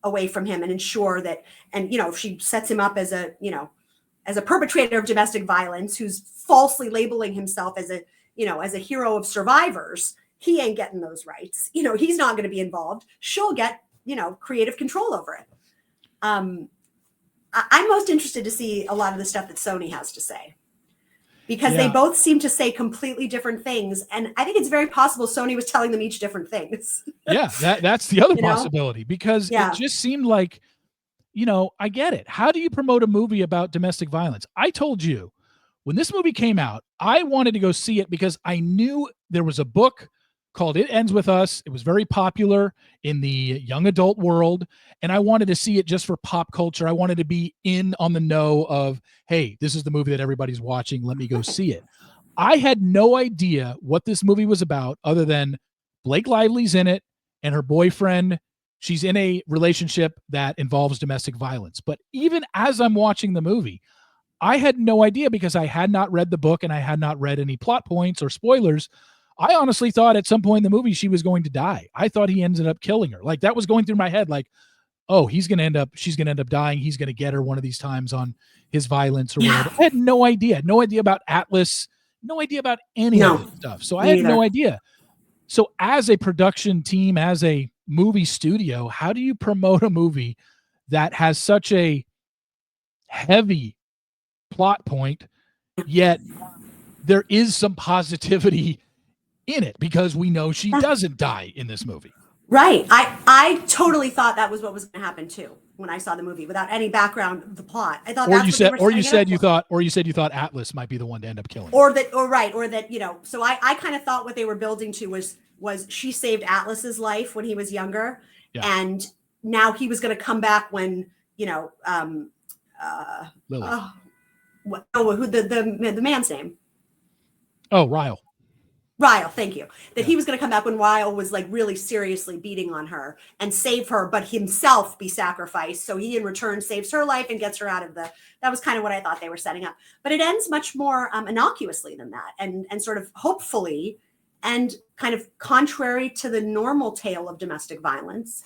away from him and ensure that, and, if she sets him up as a perpetrator of domestic violence, who's falsely labeling himself as a hero of survivors, he ain't getting those rights. He's not going to be involved. She'll get, creative control over it. I'm most interested to see a lot of the stuff that Sony has to say, because they both seem to say completely different things. And I think it's very possible Sony was telling them each different things. Yeah, that's the other possibility, because it just seemed like, I get it. How do you promote a movie about domestic violence? I told you, when this movie came out, I wanted to go see it because I knew there was a book called It Ends With Us. It was very popular in the young adult world, and I wanted to see it just for pop culture. I wanted to be in on the know of, hey, this is the movie that everybody's watching. Let me go see it. I had no idea what this movie was about, other than Blake Lively's in it and her boyfriend. She's in a relationship that involves domestic violence. But even as I'm watching the movie, I had no idea, because I had not read the book and I had not read any plot points or spoilers. I honestly thought at some point in the movie she was going to die. I thought he ended up killing her. Like, that was going through my head. Like, oh, she's going to end up dying. He's going to get her one of these times on his violence or whatever. I had no idea about Atlas, no idea about any of this stuff. So I had no idea. So as a production team, as a movie studio, how do you promote a movie that has such a heavy plot point, yet there is some positivity in it because we know she doesn't die in this movie? Right. I totally thought that was what was going to happen too when I saw the movie without any background of the plot. I thought you said you thought Atlas might be the one to end up killing. Or that, you know, so I kind of thought what they were building to was she saved Atlas's life when he was younger. Yeah. And now he was going to come back when, you know, Lily. Who the man's name? Oh, Ryle. Ryle, thank you. That he was going to come back when Ryle was like really seriously beating on her and save her, but himself be sacrificed. So he in return saves her life and gets her out of that was kind of what I thought they were setting up. But it ends much more innocuously than that and sort of hopefully and kind of contrary to the normal tale of domestic violence.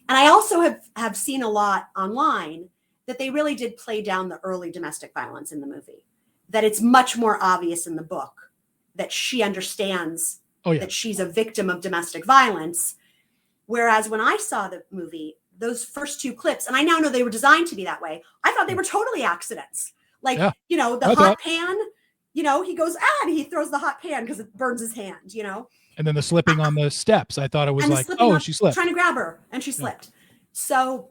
And I also have seen a lot online that they really did play down the early domestic violence in the movie, that it's much more obvious in the book that she understands that she's a victim of domestic violence. Whereas when I saw the movie, those first two clips, and I now know they were designed to be that way, I thought they were totally accidents. Like, you know, the hot pan, you know, he goes, and he throws the hot pan because it burns his hand, you know. And then the slipping on the steps, I thought it was like, she slipped. Trying to grab her, and she slipped. So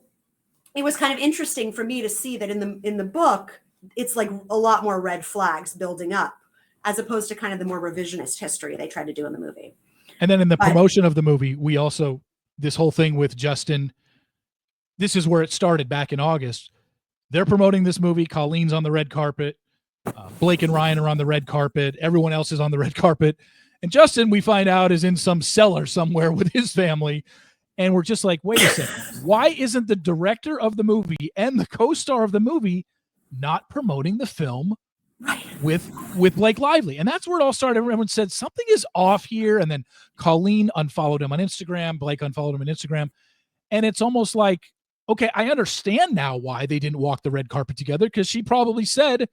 it was kind of interesting for me to see that in the book, it's like a lot more red flags building up, as opposed to kind of the more revisionist history they tried to do in the movie. And then in the promotion of the movie, we also, this whole thing with Justin, this is where it started back in August. They're promoting this movie. Colleen's on the red carpet. Blake and Ryan are on the red carpet. Everyone else is on the red carpet. And Justin, we find out, is in some cellar somewhere with his family. And we're just like, wait a second. Why isn't the director of the movie and the co-star of the movie not promoting the film with Blake Lively? And that's where it all started. Everyone said something is off here. And then Colleen unfollowed him on Instagram. Blake unfollowed him on Instagram. And it's almost like, okay, I understand now why they didn't walk the red carpet together, because she probably said,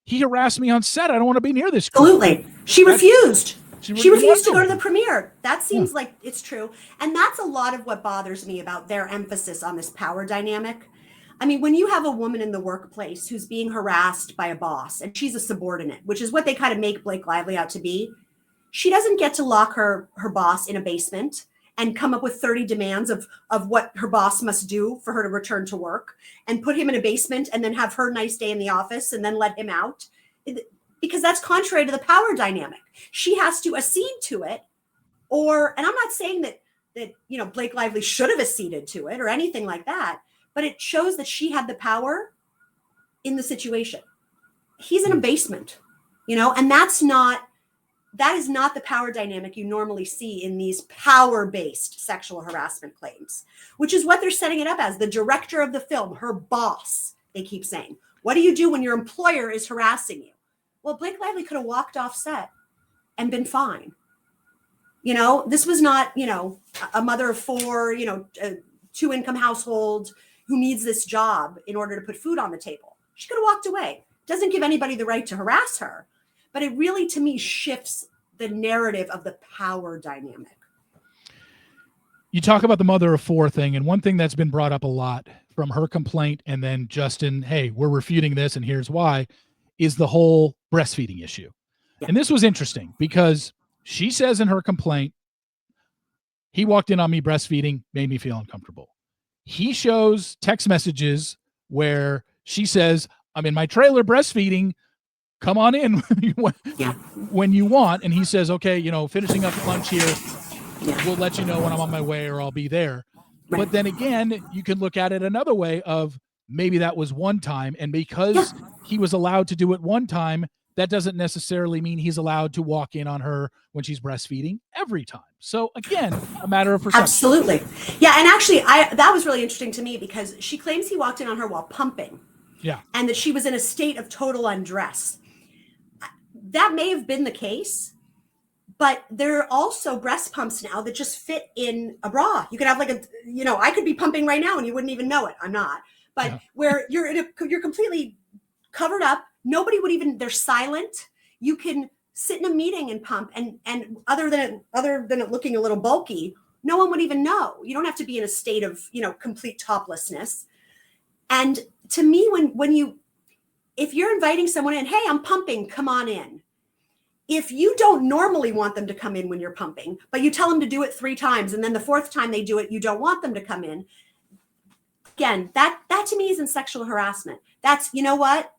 he harassed me on set. I don't want to be near this girl. Absolutely. She refused. She refused to go to the premiere. That seems like it's true. And that's a lot of what bothers me about their emphasis on this power dynamic. I mean, when you have a woman in the workplace who's being harassed by a boss and she's a subordinate, which is what they kind of make Blake Lively out to be, she doesn't get to lock her boss in a basement and come up with 30 demands of what her boss must do for her to return to work and put him in a basement and then have her nice day in the office and then let him out. Because that's contrary to the power dynamic. She has to accede to it, and I'm not saying that you know, Blake Lively should have acceded to it or anything like that, but it shows that she had the power in the situation. He's in a basement, you know, and that is not the power dynamic you normally see in these power-based sexual harassment claims, which is what they're setting it up as. The director of the film, her boss, they keep saying, what do you do when your employer is harassing you? Well, Blake Lively could have walked off set and been fine. You know, this was not, you know, a mother of four, you know, a two-income household who needs this job in order to put food on the table. She could have walked away. Doesn't give anybody the right to harass her. But it really, to me, shifts the narrative of the power dynamic. You talk about the mother of four thing, and one thing that's been brought up a lot from her complaint and then Justin, hey, we're refuting this and here's why, is the whole breastfeeding issue. Yeah. And this was interesting because she says in her complaint, he walked in on me breastfeeding, made me feel uncomfortable. He shows text messages where she says, I'm in my trailer breastfeeding, come on in when you want. And he says, okay, you know, finishing up lunch here, we'll let you know when I'm on my way or I'll be there. Right. But then again, you can look at it another way of maybe that was one time. And because he was allowed to do it one time, that doesn't necessarily mean he's allowed to walk in on her when she's breastfeeding every time. So again, a matter of perception. Absolutely. Yeah. And actually that was really interesting to me because she claims he walked in on her while pumping. Yeah. And that she was in a state of total undress. That may have been the case, But there are also breast pumps now that just fit in a bra. You could have like I could be pumping right now and you wouldn't even know it. I'm not. But where you're completely covered up, nobody would even, they're silent. You can sit in a meeting and pump, and other than it looking a little bulky, no one would even know. You don't have to be in a state of, complete toplessness. And to me, if you're inviting someone in, hey, I'm pumping, come on in. If you don't normally want them to come in when you're pumping, but you tell them to do it 3 times, and then the 4th time they do it, you don't want them to come in. Again, that to me isn't sexual harassment. That's, you know what?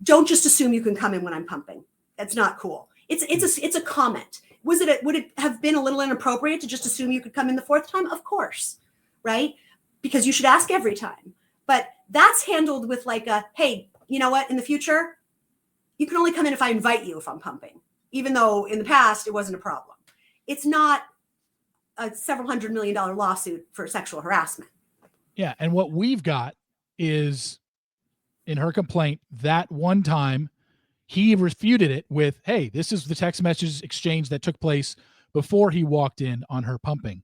Don't just assume you can come in when I'm pumping. That's not cool. It's a comment. Would it have been a little inappropriate to just assume you could come in the 4th time? Of course, right? Because you should ask every time. But that's handled with like hey, you know what? In the future, you can only come in if I invite you if I'm pumping, even though in the past it wasn't a problem. It's not a several $100 million lawsuit for sexual harassment. Yeah. And what we've got is, in her complaint, that one time he refuted it with, hey, this is the text message exchange that took place before he walked in on her pumping.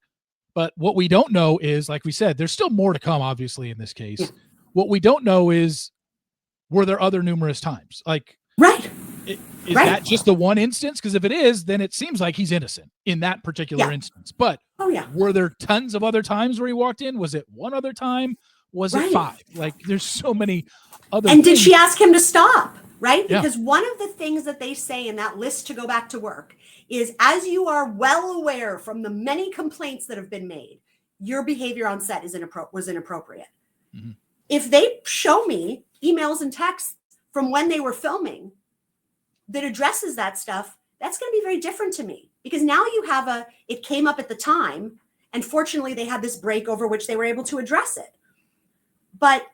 But what we don't know is, like we said, there's still more to come, obviously, in this case. Yeah. What we don't know is, were there other numerous times? Like, right. Is that just the one instance? Because if it is, then it seems like he's innocent in that particular instance. But were there tons of other times where he walked in? Was it one other time? Was it 5? Like, there's so many other things. Did she ask him to stop? Right? Because one of the things that they say in that list to go back to work is, as you are well aware from the many complaints that have been made, your behavior on set was inappropriate. Mm-hmm. If they show me emails and texts from when they were filming that addresses that stuff, that's going to be very different to me, because now you have it came up at the time, and fortunately they had this break over which they were able to address it. But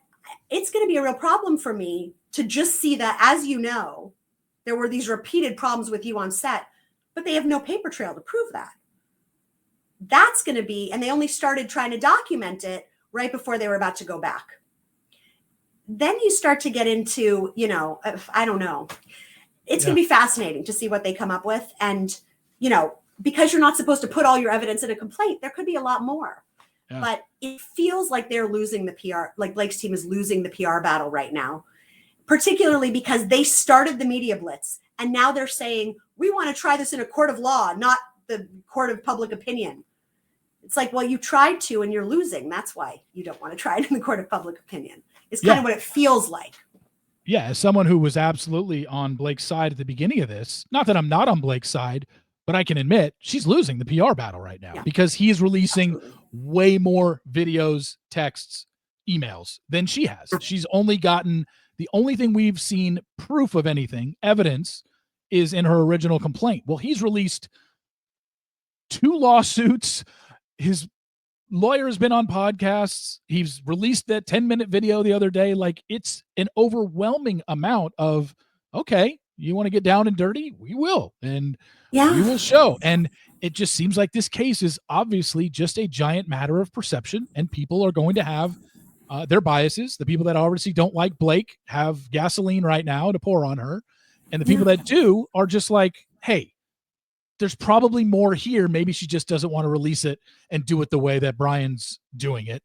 it's going to be a real problem for me to just see that, as you know, there were these repeated problems with you on set, but they have no paper trail to prove that. That's going to be, and they only started trying to document it right before they were about to go back. Then you start to get into, I don't know. It's going to be fascinating to see what they come up with. And, because you're not supposed to put all your evidence in a complaint, there could be a lot more. Yeah. But it feels like they're losing the PR, like Blake's team is losing the PR battle right now, particularly because they started the media blitz. And now they're saying, we want to try this in a court of law, not the court of public opinion. It's like, well, you tried to and you're losing. That's why you don't want to try it in the court of public opinion. It's kind of what it feels like. Yeah, as someone who was absolutely on Blake's side at the beginning of this, not that I'm not on Blake's side, but I can admit she's losing the PR battle right now because he's releasing way more videos, texts, emails than she has. She's only gotten, the only thing we've seen proof of anything, evidence, is in her original complaint. Well, he's released 2 lawsuits. His lawyer has been on podcasts. He's released that 10-minute video the other day. Like, it's an overwhelming amount of, okay, you want to get down and dirty? We will. And we will show. And it just seems like this case is obviously just a giant matter of perception, and people are going to have their biases. The people that obviously don't like Blake have gasoline right now to pour on her. And the people that do are just like, hey, there's probably more here. Maybe she just doesn't want to release it and do it the way that Bryan's doing it,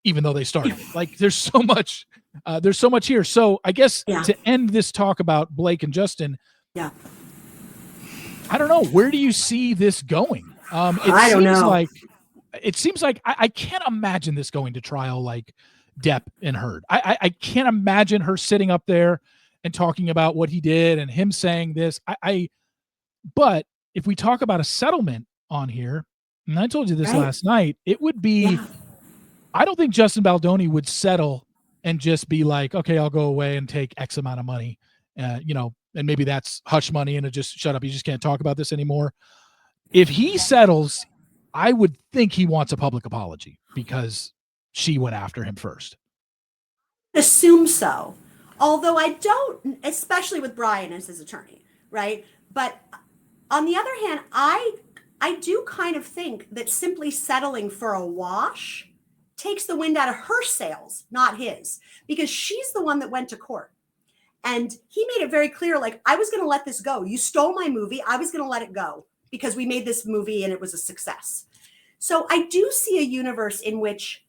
even though they started it. Like, there's so much here. So I guess to end this talk about Blake and Justin, I don't know. Where do you see this going? I don't know. It seems like I can't imagine this going to trial like Depp and Heard. I can't imagine her sitting up there and talking about what he did and him saying this. But if we talk about a settlement on here, and I told you this last night, it would be, I don't think Justin Baldoni would settle and just be like, okay, I'll go away and take X amount of money, and maybe that's hush money and it just shut up. You just can't talk about this anymore. If he settles, I would think he wants a public apology because she went after him first. Assume so. Although I don't, especially with Bryan as his attorney, right? But on the other hand, I do kind of think that simply settling for a wash takes the wind out of her sails, not his, because she's the one that went to court. And he made it very clear, like, I was going to let this go. You stole my movie. I was going to let it go because we made this movie and it was a success. So I do see a universe in which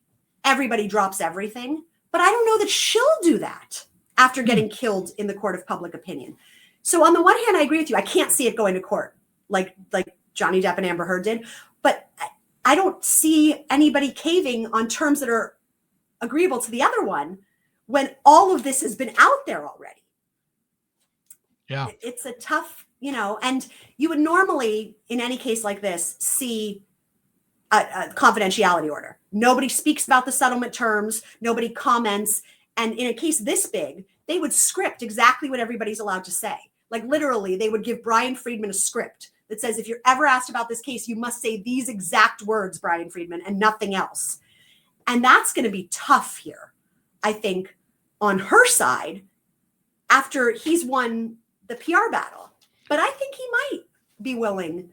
everybody drops everything, but I don't know that she'll do that after getting killed in the court of public opinion. So on the one hand, I agree with you. I can't see it going to court like Johnny Depp and Amber Heard did, but I don't see anybody caving on terms that are agreeable to the other one when all of this has been out there already. Yeah. It's a tough, and you would normally, in any case like this, see a confidentiality order. Nobody speaks about the settlement terms. Nobody comments. And in a case this big, they would script exactly what everybody's allowed to say. Like literally, they would give Brian Friedman a script that says, if you're ever asked about this case, you must say these exact words, Brian Friedman, and nothing else. And that's going to be tough here, I think, on her side after he's won the PR battle. But I think he might be willing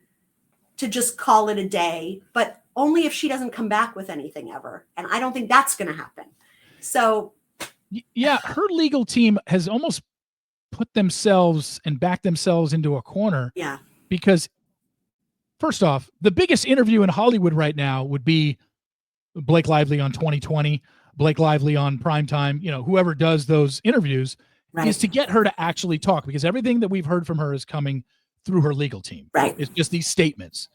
to just call it a day, but only if she doesn't come back with anything ever. And I don't think that's going to happen. So, yeah, her legal team has almost put themselves and backed themselves into a corner. Yeah. Because first off, the biggest interview in Hollywood right now would be Blake Lively on 2020, Blake Lively on Primetime, whoever does those interviews is to get her to actually talk, because everything that we've heard from her is coming through her legal team. Right. It's just these statements.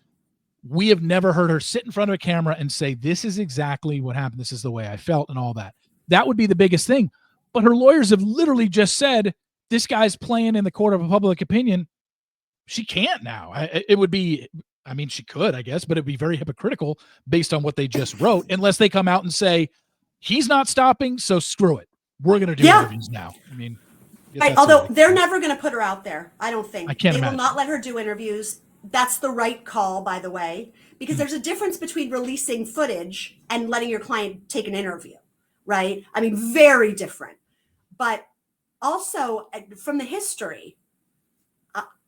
We have never heard her sit in front of a camera and say, this is exactly what happened. This is the way I felt and all that. That would be the biggest thing. But her lawyers have literally just said, this guy's playing in the court of public opinion. She can't now. It would be, she could, I guess, but it'd be very hypocritical based on what they just wrote, unless they come out and say, he's not stopping, so screw it. We're going to do interviews now. Right. Although they're never going to put her out there. I don't think. I can't They imagine. will not let her do interviews. That's the right call, by the way, because there's a difference between releasing footage and letting your client take an interview, right? Very different. But also from the history,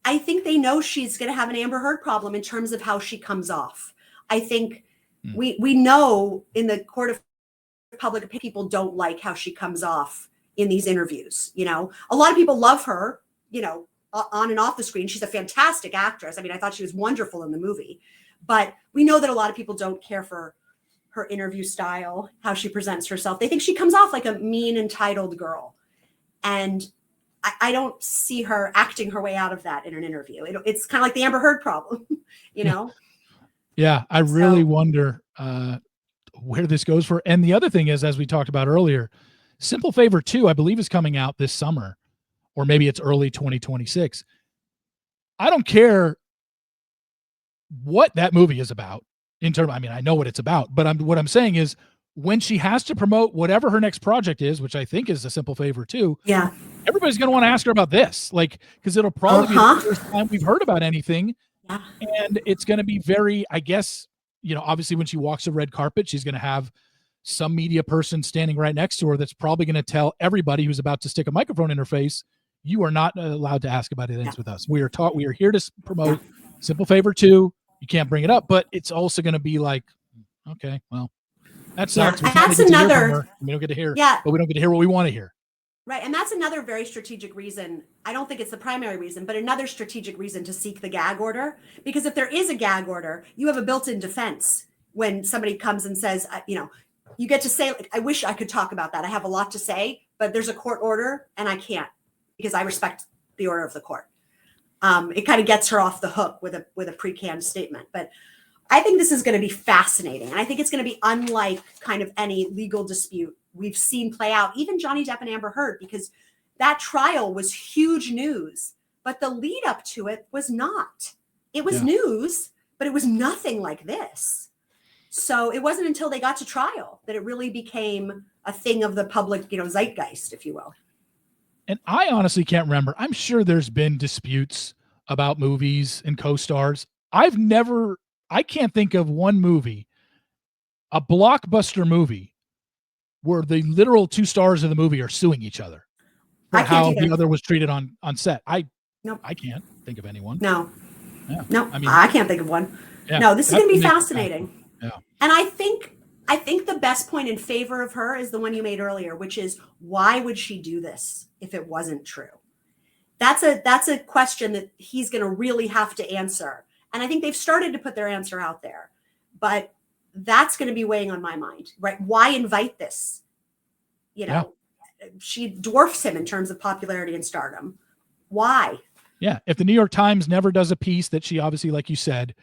I think they know she's going to have an Amber Heard problem in terms of how she comes off. I think we know in the court of public opinion, people don't like how she comes off in these interviews. A lot of people love her, on and off the screen. She's a fantastic actress. I thought she was wonderful in the movie, but we know that a lot of people don't care for her interview style, how she presents herself. They think she comes off like a mean, entitled girl. And I don't see her acting her way out of that in an interview. It's kind of like the Amber Heard problem, Yeah, I really wonder where this goes for. And the other thing is, as we talked about earlier, Simple Favor 2, I believe, is coming out this summer, or maybe it's early 2026. I don't care what that movie is about in terms, I know what it's about, but what I'm saying is, when she has to promote whatever her next project is, which I think is A Simple Favor 2, everybody's going to want to ask her about this, because it'll probably be the first time we've heard about anything. Yeah. And it's going to be very, I guess, obviously when she walks the red carpet, she's going to have some media person standing right next to her that's probably going to tell everybody who's about to stick a microphone in her face, you are not allowed to ask about things with us. We are here to promote Simple Favor 2. You can't bring it up, but it's also going to be like, okay, well, that sucks. Yeah. That's another. We don't get to hear, but we don't get to hear what we want to hear. Right. And that's another very strategic reason. I don't think it's the primary reason, but another strategic reason to seek the gag order. Because if there is a gag order, you have a built-in defense when somebody comes and says, you get to say, I wish I could talk about that. I have a lot to say, but there's a court order and I can't because I respect the order of the court. It kind of gets her off the hook with a pre-canned statement. But I think this is going to be fascinating. And I think it's going to be unlike kind of any legal dispute we've seen play out, even Johnny Depp and Amber Heard, because that trial was huge news, but the lead up to it was not. It was news, but it was nothing like this. So it wasn't until they got to trial that it really became a thing of the public, zeitgeist, if you will. And I honestly can't remember. I'm sure there's been disputes about movies and co-stars. I can't think of one movie, a blockbuster movie, where the literal two stars of the movie are suing each other for how the other was treated on set. I can't think of anyone. No, I can't think of one. Yeah, no, this is going to be fascinating. Yeah. And I think I think the best point in favor of her is the one you made earlier, which is, why would she do this if it wasn't true? That's a question that he's going to really have to answer. And I think they've started to put their answer out there, but that's going to be weighing on my mind, right? Why invite this? She dwarfs him in terms of popularity and stardom. Why? Yeah. If the New York Times never does a piece that she obviously, like you said,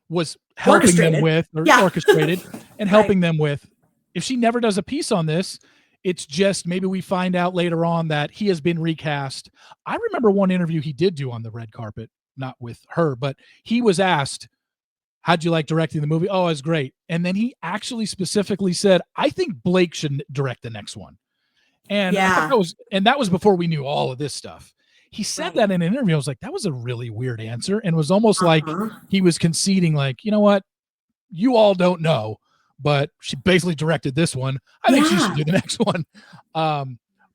was helping them with, or orchestrated and helping them with, if she never does a piece on this, it's just maybe we find out later on that he has been recast. I remember one interview he did do on the red carpet, not with her, but he was asked, how'd you like directing the movie? Oh, it was great. And then he actually specifically said, I think Blake should direct the next one. And I thought that was before we knew all of this stuff. He said that in an interview. I was like, that was a really weird answer. And it was almost like he was conceding, like, you know what? You all don't know, but she basically directed this one. I think she should do the next one.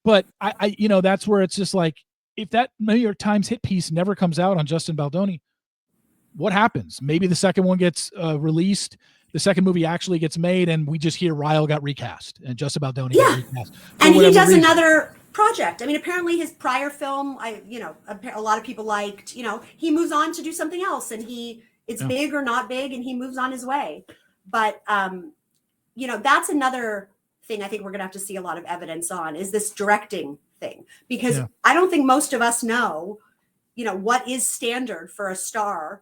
But I that's where it's just like, if that New York Times hit piece never comes out on Justin Baldoni, what happens? Maybe the second one gets released. The second movie actually gets made, and we just hear Ryle got recast and Justin Baldoni got recast. And he does another project. I mean, apparently his prior film, a lot of people liked, he moves on to do something else, and it's big or not big, and he moves on his way. But, that's another thing I think we're going to have to see a lot of evidence on, is this directing thing, because I don't think most of us know, what is standard for a star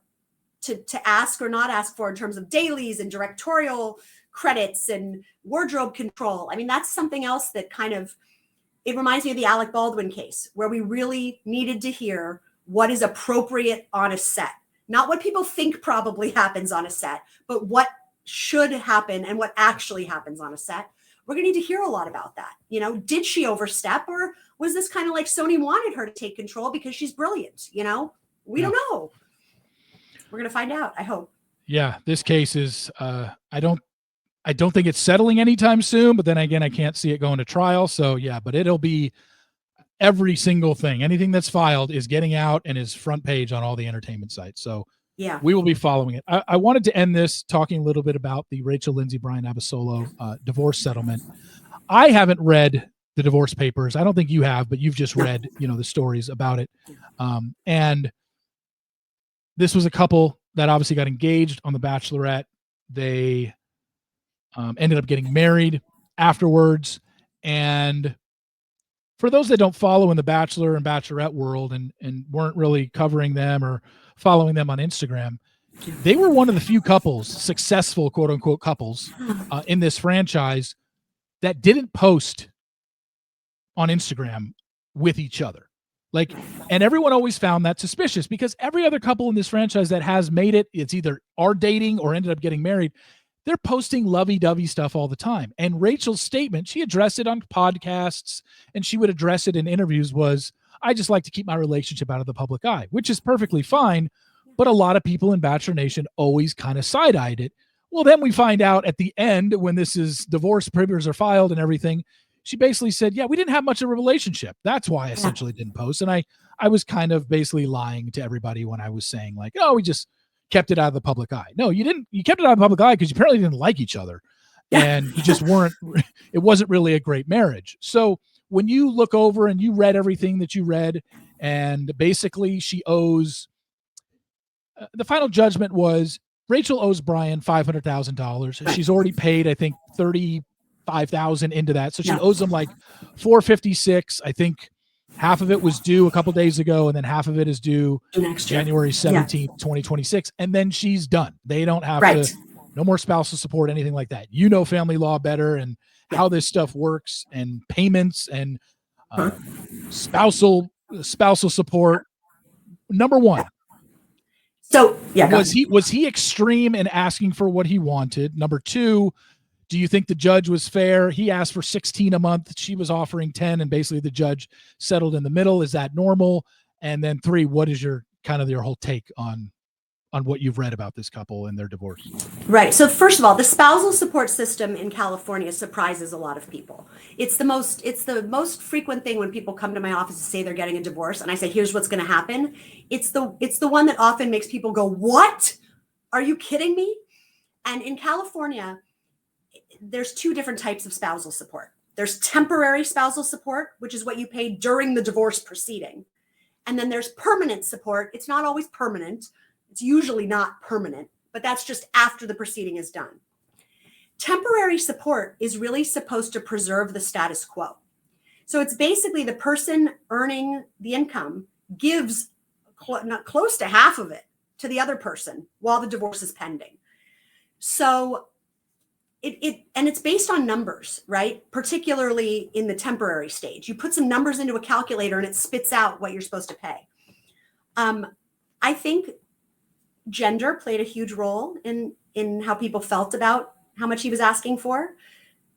to ask or not ask for in terms of dailies and directorial credits and wardrobe control. I mean, that's something else that it reminds me of the Alec Baldwin case, where we really needed to hear what is appropriate on a set, not what people think probably happens on a set, but what should happen and what actually happens on a set. We're going to need to hear a lot about that. Did she overstep, or was this kind of like Sony wanted her to take control because she's brilliant? We don't know. We're going to find out, I hope. Yeah, this case is, I don't think it's settling anytime soon, but then again, I can't see it going to trial. So yeah, but it'll be every single thing. Anything that's filed is getting out and is front page on all the entertainment sites. So yeah, we will be following it. I wanted to end this talking a little bit about the Rachel Lindsay, Bryan Abasolo divorce settlement. I haven't read the divorce papers. I don't think you have, but you've just read, the stories about it. And this was a couple that obviously got engaged on The Bachelorette. They ended up getting married afterwards. And for those that don't follow in the Bachelor and Bachelorette world and weren't really covering them or following them on Instagram, they were one of the few couples, successful quote unquote couples in this franchise, that didn't post on Instagram with each other. And everyone always found that suspicious, because every other couple in this franchise that has made it, it's either are dating or ended up getting married, they're posting lovey-dovey stuff all the time. And Rachel's statement, she addressed it on podcasts and she would address it in interviews, was, I just like to keep my relationship out of the public eye, which is perfectly fine. But a lot of people in Bachelor Nation always kind of side-eyed it. Well, then we find out at the end, when this is divorce papers are filed and everything, she basically said, yeah, we didn't have much of a relationship. That's why I essentially didn't post. And I was kind of basically lying to everybody when I was saying, like, oh, we just kept it out of the public eye. No, you didn't. You kept it out of the public eye because you apparently didn't like each other. And you just it wasn't really a great marriage. So when you look over and you read everything that you read, and basically she owes, the final judgment was Rachel owes Bryan $500,000. She's already paid, I think, $35,000 into that. So she owes him like $456,000. I think half of it was due a couple days ago, and then half of it is due January 17th, 2026. And then she's done. They don't have to, no more spousal support, anything like that. Family law better and how this stuff works, and payments and spousal support. Number one. So was he extreme in asking for what he wanted? Number two, do you think the judge was fair? He asked for $16,000 a month. She was offering $10,000, and basically the judge settled in the middle. Is that normal? And then three, what is your whole take on what you've read about this couple and their divorce? Right. So first of all, the spousal support system in California surprises a lot of people. It's the most frequent thing when people come to my office to say they're getting a divorce, and I say, here's what's going to happen. It's the one that often makes people go, what? Are you kidding me? And in California, there's two different types of spousal support. There's temporary spousal support, which is what you pay during the divorce proceeding. And then there's permanent support. It's not always permanent. It's usually not permanent, but that's just after the proceeding is done. Temporary support is really supposed to preserve the status quo. So it's basically the person earning the income gives not close to half of it to the other person while the divorce is pending. So it's based on numbers, right? Particularly in the temporary stage. You put some numbers into a calculator and it spits out what you're supposed to pay. I think gender played a huge role in how people felt about how much he was asking for,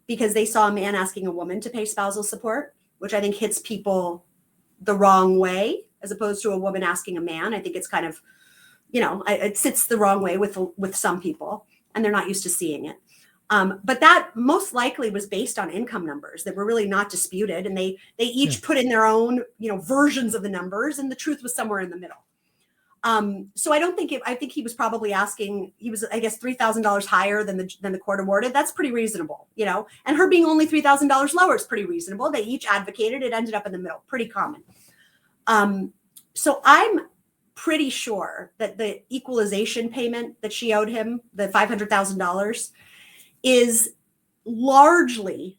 because they saw a man asking a woman to pay spousal support, which I think hits people the wrong way, as opposed to a woman asking a man. I think it's kind of, it sits the wrong way with some people, and they're not used to seeing it. But that most likely was based on income numbers that were really not disputed. And they each put in their own, versions of the numbers, and the truth was somewhere in the middle. So I think he was probably asking, he was, I guess, $3,000 higher than the court awarded. That's pretty reasonable, and her being only $3,000 lower is pretty reasonable. They each advocated, it ended up in the middle, pretty common. So I'm pretty sure that the equalization payment that she owed him, the $500,000, is largely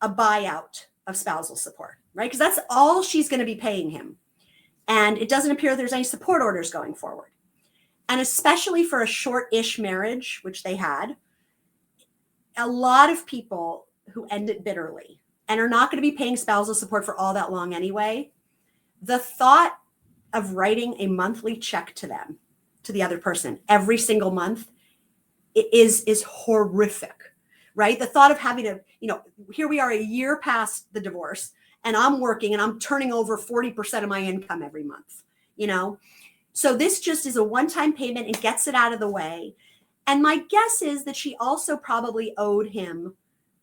a buyout of spousal support, right? Because that's all she's going to be paying him. And it doesn't appear there's any support orders going forward. And especially for a short-ish marriage, which they had, a lot of people who end it bitterly and are not going to be paying spousal support for all that long anyway, the thought of writing a monthly check to them, to the other person, every single month is horrific, right? The thought of having to, here we are a year past the divorce, and I'm working and I'm turning over 40% of my income every month, So this just is a one-time payment and gets it out of the way. And my guess is that she also probably owed him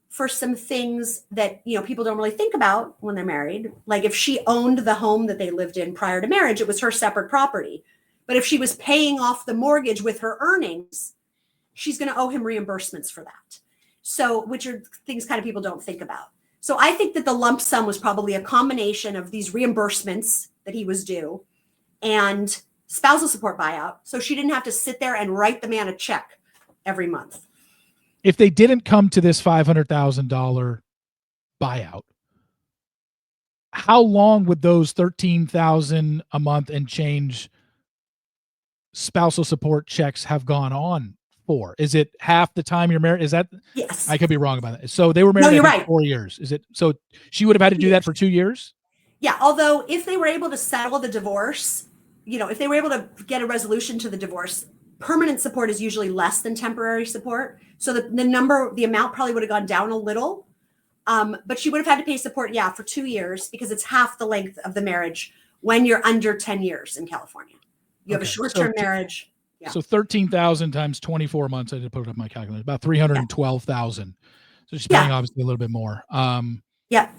for some things that, people don't really think about when they're married. Like if she owned the home that they lived in prior to marriage, it was her separate property. But if she was paying off the mortgage with her earnings, she's going to owe him reimbursements for that. So, which are things kind of people don't think about. So I think that the lump sum was probably a combination of these reimbursements that he was due and spousal support buyout. So she didn't have to sit there and write the man a check every month. If they didn't come to this $500,000 buyout, how long would those $13,000 a month and change spousal support checks have gone on for? Is it half the time you're married? Is that? Yes. I could be wrong about that. So they were married for 4 years. Is it? So she would have had to do that for 2 years? Yeah. Although if they were able to settle the divorce, if they were able to get a resolution to the divorce, permanent support is usually less than temporary support. So the amount probably would have gone down a little. But she would have had to pay support, for 2 years, because it's half the length of the marriage when you're under 10 years in California. You have a short-term marriage. Yeah. So 13,000 times 24 months. I did put it up my calculator. About 312,000. So she's paying obviously a little bit more. Yeah.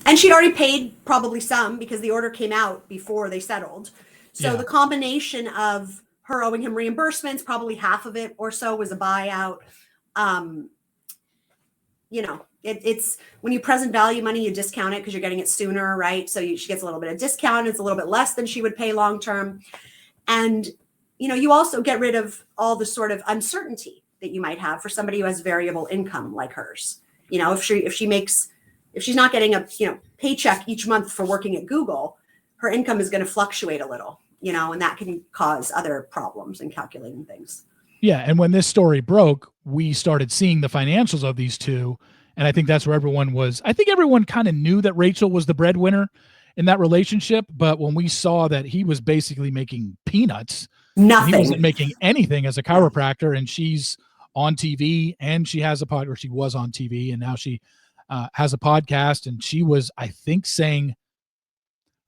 And she'd already paid probably some because the order came out before they settled. So the combination of her owing him reimbursements, probably half of it or so was a buyout. It's when you present value money, you discount it because you're getting it sooner, right? So she gets a little bit of discount. It's a little bit less than she would pay long-term. And, you also get rid of all the sort of uncertainty that you might have for somebody who has variable income like hers. If she's not getting a, paycheck each month for working at Google, her income is going to fluctuate a little, and that can cause other problems in calculating things. Yeah. And when this story broke, we started seeing the financials of these two. And I think that's where everyone kind of knew that Rachel was the breadwinner in that relationship. But when we saw that he was basically making peanuts, nothing, he wasn't making anything as a chiropractor, and she's on TV and she has a she was on TV and now she has a podcast. And she was, I think, saying,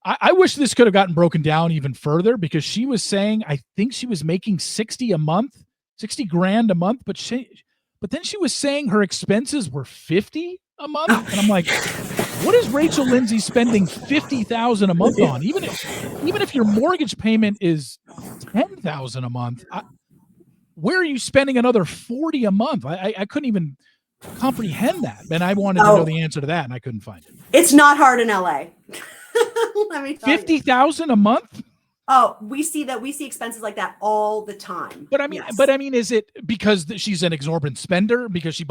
I wish this could have gotten broken down even further, because she was saying, I think she was making $60,000 a month, but then she was saying her expenses were $50,000 a month. And I'm like, what is Rachel Lindsay spending $50,000 a month on? Even if your mortgage payment is $10,000 a month, where are you spending another $40 a month? I couldn't even comprehend that. And I wanted to know the answer to that, and I couldn't find it. It's not hard in LA. Let me tell you. $50,000 a month? Oh, we see expenses like that all the time. But I mean, is it because she's an exorbitant spender because she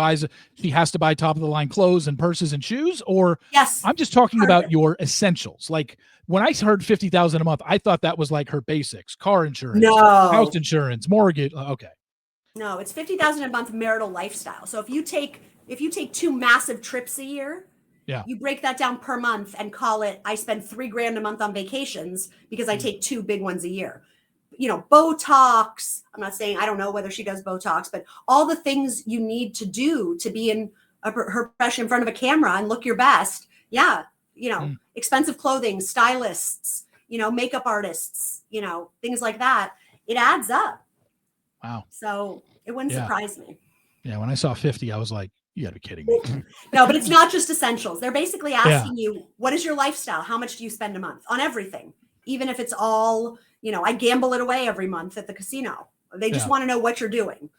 has to buy top of the line clothes and purses and shoes? Or yes, I'm just talking about your essentials. Like when I heard $50,000 a month, I thought that was like her basics: car insurance, house insurance, mortgage. Okay. No, it's $50,000 a month marital lifestyle. So if you take 2 massive trips a year, you break that down per month and call it, I spend $3,000 a month on vacations because I take 2 big ones a year. Botox. I'm not saying, I don't know whether she does Botox, but all the things you need to do to be in her profession in front of a camera and look your best. Yeah. Expensive clothing, stylists, makeup artists, things like that. It adds up. Wow. So it wouldn't surprise me. Yeah. When I saw 50, I was like, you gotta be kidding me. No, but it's not just essentials. They're basically asking you, what is your lifestyle? How much do you spend a month on everything? Even if it's all, I gamble it away every month at the casino. They just want to know what you're doing,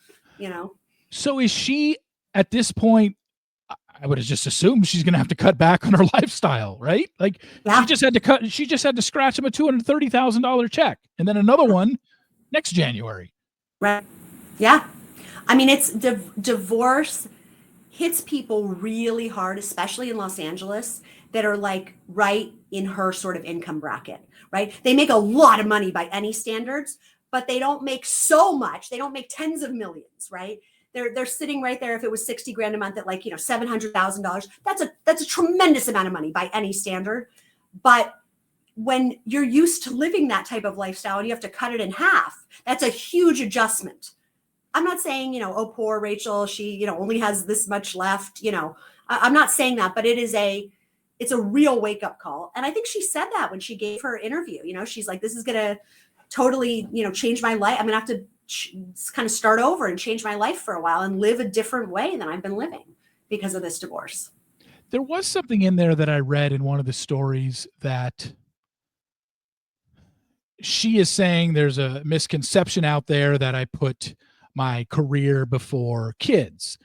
So is she at this point, I would have just assumed she's going to have to cut back on her lifestyle, right? Like she just had to scratch him a $230,000 check and then another one next January. Right. Yeah. I mean, it's divorce hits people really hard, especially in Los Angeles, that are like right in her sort of income bracket, right? They make a lot of money by any standards, but they don't make so much. They don't make tens of millions, right? They're sitting right there. If it was $60,000 a month at like, $700,000, that's a tremendous amount of money by any standard. But when you're used to living that type of lifestyle and you have to cut it in half, that's a huge adjustment. I'm not saying, oh, poor Rachel, she, only has this much left. I'm not saying that, but it's a real wake up call. And I think she said that when she gave her interview, she's like, this is going to totally, change my life. I'm going to have to kind of start over and change my life for a while and live a different way than I've been living because of this divorce. There was something in there that I read in one of the stories that she is saying there's a misconception out there that I put my career before kids,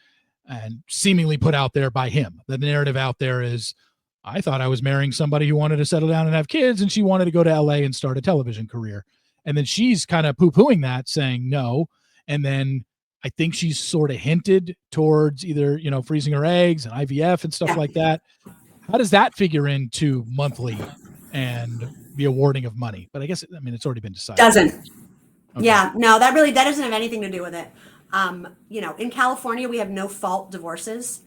and seemingly put out there by him. The narrative out there is, I thought I was marrying somebody who wanted to settle down and have kids, and she wanted to go to LA and start a television career. And then she's kind of poo-pooing that, saying no. And then I think she's sort of hinted towards either, freezing her eggs and IVF and stuff like that. How does that figure into monthly and the awarding of money? But I guess, it's already been decided. Doesn't. Okay. Yeah, no, that doesn't have anything to do with it. In California, we have no fault divorces.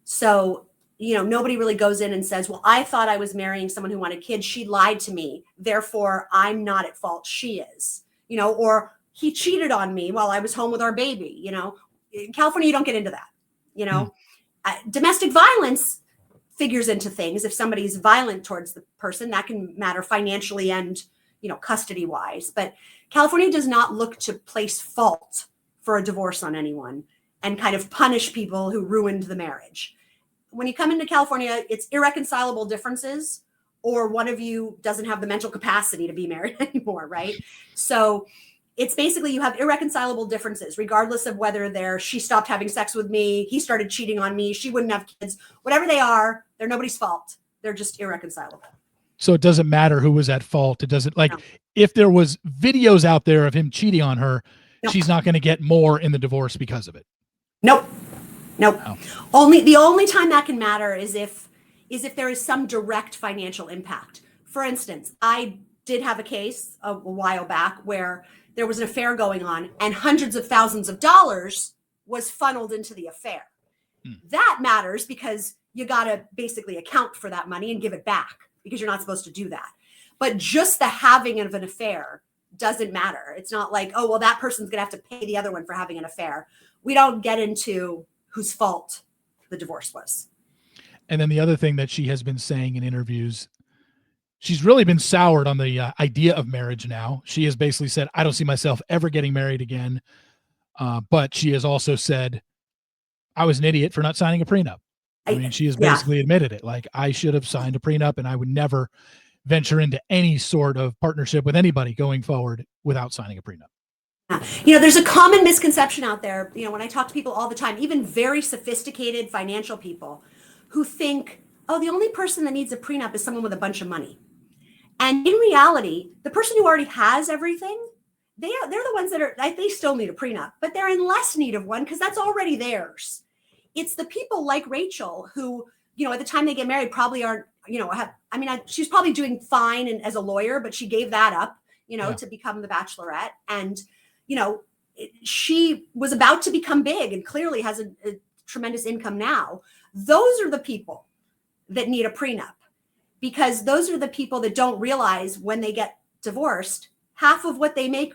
So, nobody really goes in and says, well, I thought I was marrying someone who wanted kids. She lied to me. Therefore, I'm not at fault. She is, or he cheated on me while I was home with our baby. In California, you don't get into that. Domestic violence figures into things. If somebody's violent towards the person, that can matter financially and, custody wise. But California does not look to place fault for a divorce on anyone and kind of punish people who ruined the marriage. When you come into California, it's irreconcilable differences, or one of you doesn't have the mental capacity to be married anymore, right? So it's basically you have irreconcilable differences, regardless of whether she stopped having sex with me, he started cheating on me, she wouldn't have kids, whatever they are, they're nobody's fault. They're just irreconcilable. So it doesn't matter who was at fault. It doesn't if there was videos out there of him cheating on her, she's not going to get more in the divorce because of it. Nope. Oh. The only time that can matter is if there is some direct financial impact. For instance, I did have a case a while back where there was an affair going on and hundreds of thousands of dollars was funneled into the affair. That matters because you got to basically account for that money and give it back, because you're not supposed to do that. But just the having of an affair doesn't matter. It's not like, oh, well, that person's going to have to pay the other one for having an affair. We don't get into whose fault the divorce was. And then the other thing that she has been saying in interviews, she's really been soured on the idea of marriage now. She has basically said, I don't see myself ever getting married again. But she has also said, I was an idiot for not signing a prenup. She has basically admitted it. Like, I should have signed a prenup and I would never venture into any sort of partnership with anybody going forward without signing a prenup. There's a common misconception out there, when I talk to people all the time, even very sophisticated financial people who think, oh, the only person that needs a prenup is someone with a bunch of money. And in reality, the person who already has everything, they're the ones they still need a prenup, but they're in less need of one because that's already theirs. It's the people like Rachel who, at the time they get married probably aren't, she's probably doing fine as a lawyer, but she gave that up, to become the Bachelorette. And she was about to become big and clearly has a tremendous income now. Those are the people that need a prenup, because those are the people that don't realize when they get divorced, half of what they make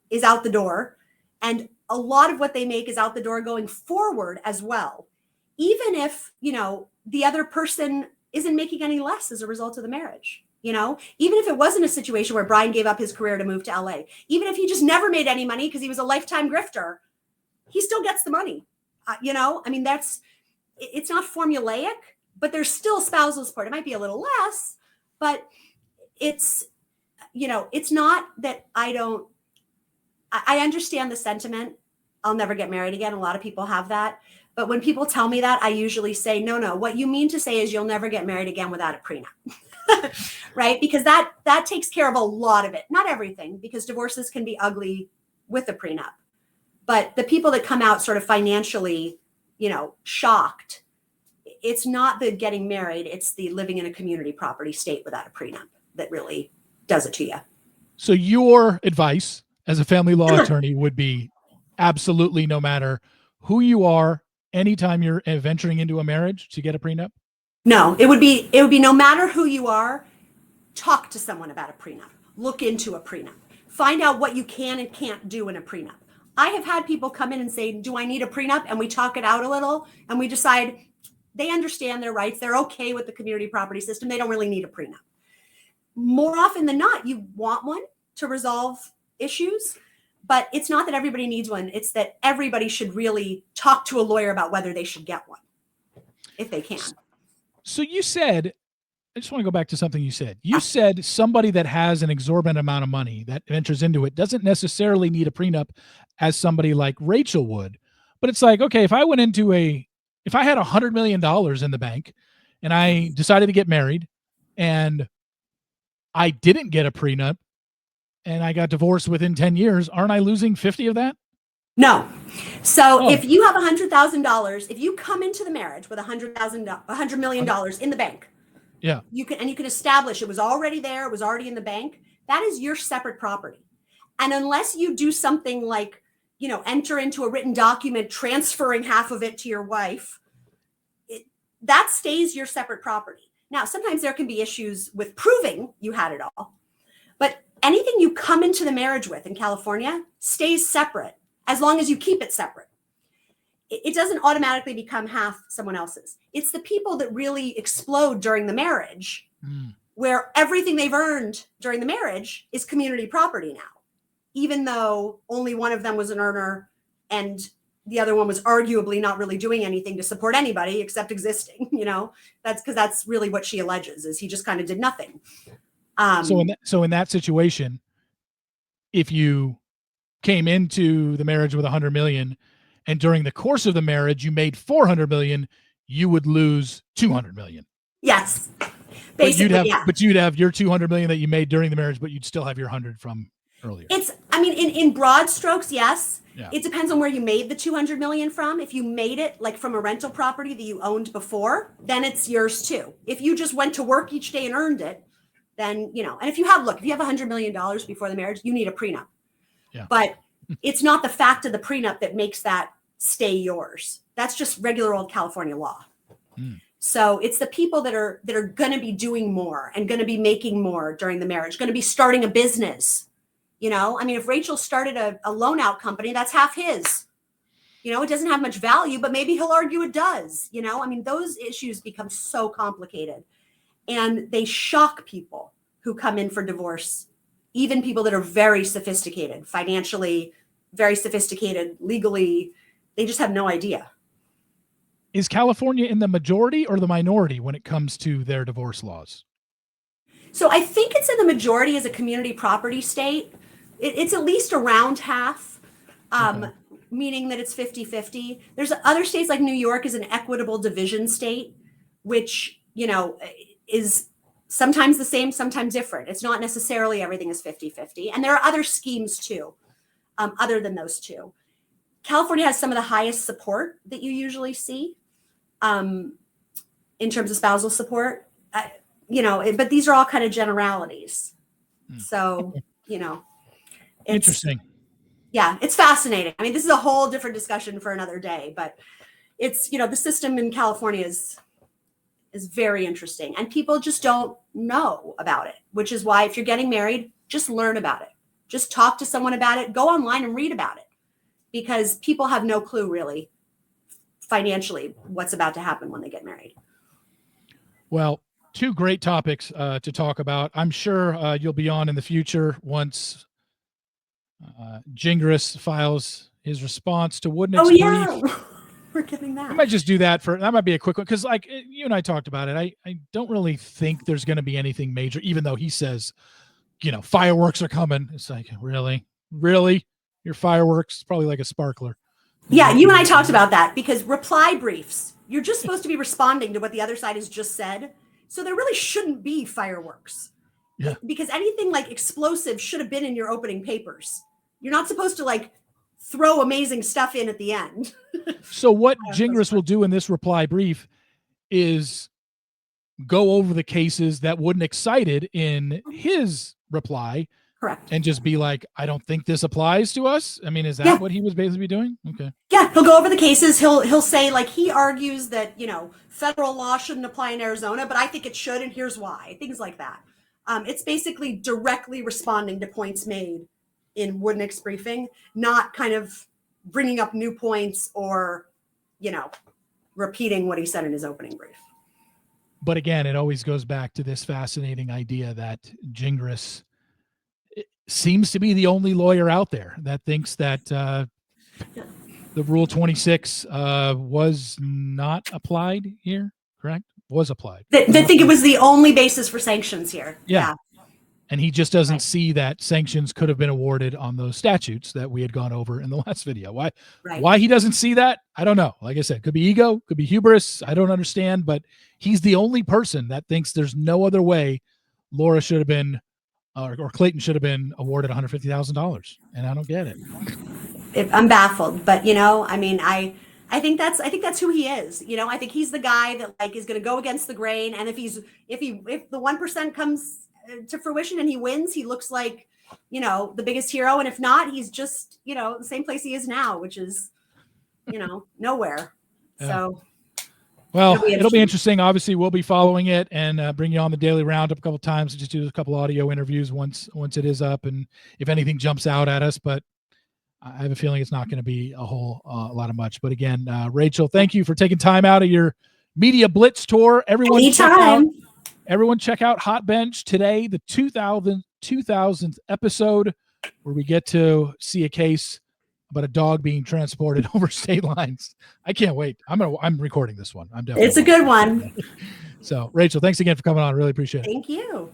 is out the door. And a lot of what they make is out the door going forward as well. Even if, the other person isn't making any less as a result of the marriage. Even if it wasn't a situation where Bryan gave up his career to move to LA, even if he just never made any money because he was a lifetime grifter, he still gets the money. It's not formulaic, but there's still spousal support. It might be a little less, but it's not that I understand the sentiment. I'll never get married again. A lot of people have that. But when people tell me that, I usually say, no, what you mean to say is you'll never get married again without a prenup. Right? Because that takes care of a lot of it. Not everything, because divorces can be ugly with a prenup. But the people that come out sort of financially, shocked, it's not the getting married, it's the living in a community property state without a prenup that really does it to you. So your advice as a family law attorney would be absolutely no matter who you are, anytime you're venturing into a marriage, to get a prenup? No, it would be no matter who you are, talk to someone about a prenup. Look into a prenup. Find out what you can and can't do in a prenup. I have had people come in and say, do I need a prenup? And we talk it out a little and we decide they understand their rights. They're okay with the community property system. They don't really need a prenup. More often than not, you want one to resolve issues, but it's not that everybody needs one. It's that everybody should really talk to a lawyer about whether they should get one if they can. So you said, I just want to go back to something you said. You said somebody that has an exorbitant amount of money that enters into it doesn't necessarily need a prenup as somebody like Rachel would. But it's like, okay, if I had $100 million in the bank and I decided to get married and I didn't get a prenup and I got divorced within 10 years, aren't I losing 50 of that? No. So if you have $100,000, if you come into the marriage with $100 million in the bank, you can establish it was already there, it was already in the bank. That is your separate property. And unless you do something like, enter into a written document transferring half of it to your wife, that stays your separate property. Now, sometimes there can be issues with proving you had it all, but anything you come into the marriage with in California stays separate as long as you keep it separate. It doesn't automatically become half someone else's. It's the people that really explode during the marriage, where everything they've earned during the marriage is community property now, even though only one of them was an earner and the other one was arguably not really doing anything to support anybody except existing. That's because that's really what she alleges, is he just kind of did nothing. So in that situation, if you came into the marriage with 100 million and during the course of the marriage you made 400 million, you would lose 200 million. Yes. Basically, but you'd have your 200 million that you made during the marriage, but you'd still have your 100 from earlier. In broad strokes, yes. Yeah. It depends on where you made the 200 million from. If you made it like from a rental property that you owned before, then it's yours too. If you just went to work each day and earned it, then, and if you have $100 million before the marriage, you need a prenup. Yeah. But it's not the fact of the prenup that makes that stay yours. That's just regular old California law. So it's the people that are going to be doing more and going to be making more during the marriage, going to be starting a business. If Rachel started a loan out company, that's half his. It doesn't have much value, but maybe he'll argue it does. Those issues become so complicated and they shock people who come in for divorce, even people that are very sophisticated, financially, very sophisticated, legally. They just have no idea. Is California in the majority or the minority when it comes to their divorce laws? So I think it's in the majority as a community property state, It's at least around half, meaning that it's 50-50. There's other states like New York is an equitable division state, which, is sometimes the same, sometimes different. It's not necessarily everything is 50-50. And there are other schemes too, other than those two. California has some of the highest support that you usually see in terms of spousal support, but these are all kind of generalities. So, interesting. Yeah, it's fascinating. I mean, this is a whole different discussion for another day, but it's, the system in California is very interesting, and people just don't know about it, which is why if you're getting married, just learn about it. Just talk to someone about it. Go online and read about it, because people have no clue really financially what's about to happen when they get married. Well, two great topics to talk about. I'm sure you'll be on in the future once Gingras files his response to Woodnick's brief. We're getting that. I might just do that that might be a quick one, because like you and I talked about it. I don't really think there's going to be anything major, even though he says, fireworks are coming. It's like, really? Your fireworks? It's probably like a sparkler. Yeah, you and I talked about that, because reply briefs, you're just supposed to be responding to what the other side has just said. So there really shouldn't be fireworks. Yeah. Because anything like explosive should have been in your opening papers. You're not supposed to like throw amazing stuff in at the end. So what Gingras will do in this reply brief is go over the cases that Woodnick cited in his reply. Correct. And just be like, I don't think this applies to us. I mean, is that what he was basically doing? Okay. Yeah, he'll go over the cases. He'll say, like, he argues that, federal law shouldn't apply in Arizona, but I think it should, and here's why. Things like that. It's basically directly responding to points made in Woodnick's briefing, not kind of bringing up new points or, repeating what he said in his opening brief. But again, it always goes back to this fascinating idea that Gingras seems to be the only lawyer out there that thinks that the Rule 26 was not applied here, correct? Was applied. They think it was the only basis for sanctions here. Yeah. And he just doesn't see that sanctions could have been awarded on those statutes that we had gone over in the last video. Why he doesn't see that, I don't know. Like I said, could be ego, could be hubris. I don't understand, but he's the only person that thinks there's no other way Laura should have been or Clayton should have been awarded $150,000, and I don't get it. I'm baffled, but I think that's who he is. I think he's the guy that like is going to go against the grain, and if the 1% comes to fruition and he wins, he looks like the biggest hero, and if not, he's just the same place he is now, which is nowhere. Yeah. So. Well, it'll be interesting. Obviously, we'll be following it and bring you on the daily roundup a couple of times. Just do a couple audio interviews once it is up, and if anything jumps out at us. But I have a feeling it's not going to be a whole lot of much. But again, Rachel, thank you for taking time out of your media blitz tour. Everyone check out Hot Bench today, the 2000th episode, where we get to see a case about a dog being transported over state lines. I can't wait. I'm recording this one. It's a good one. So, Rachel, thanks again for coming on. Really appreciate it. Thank you.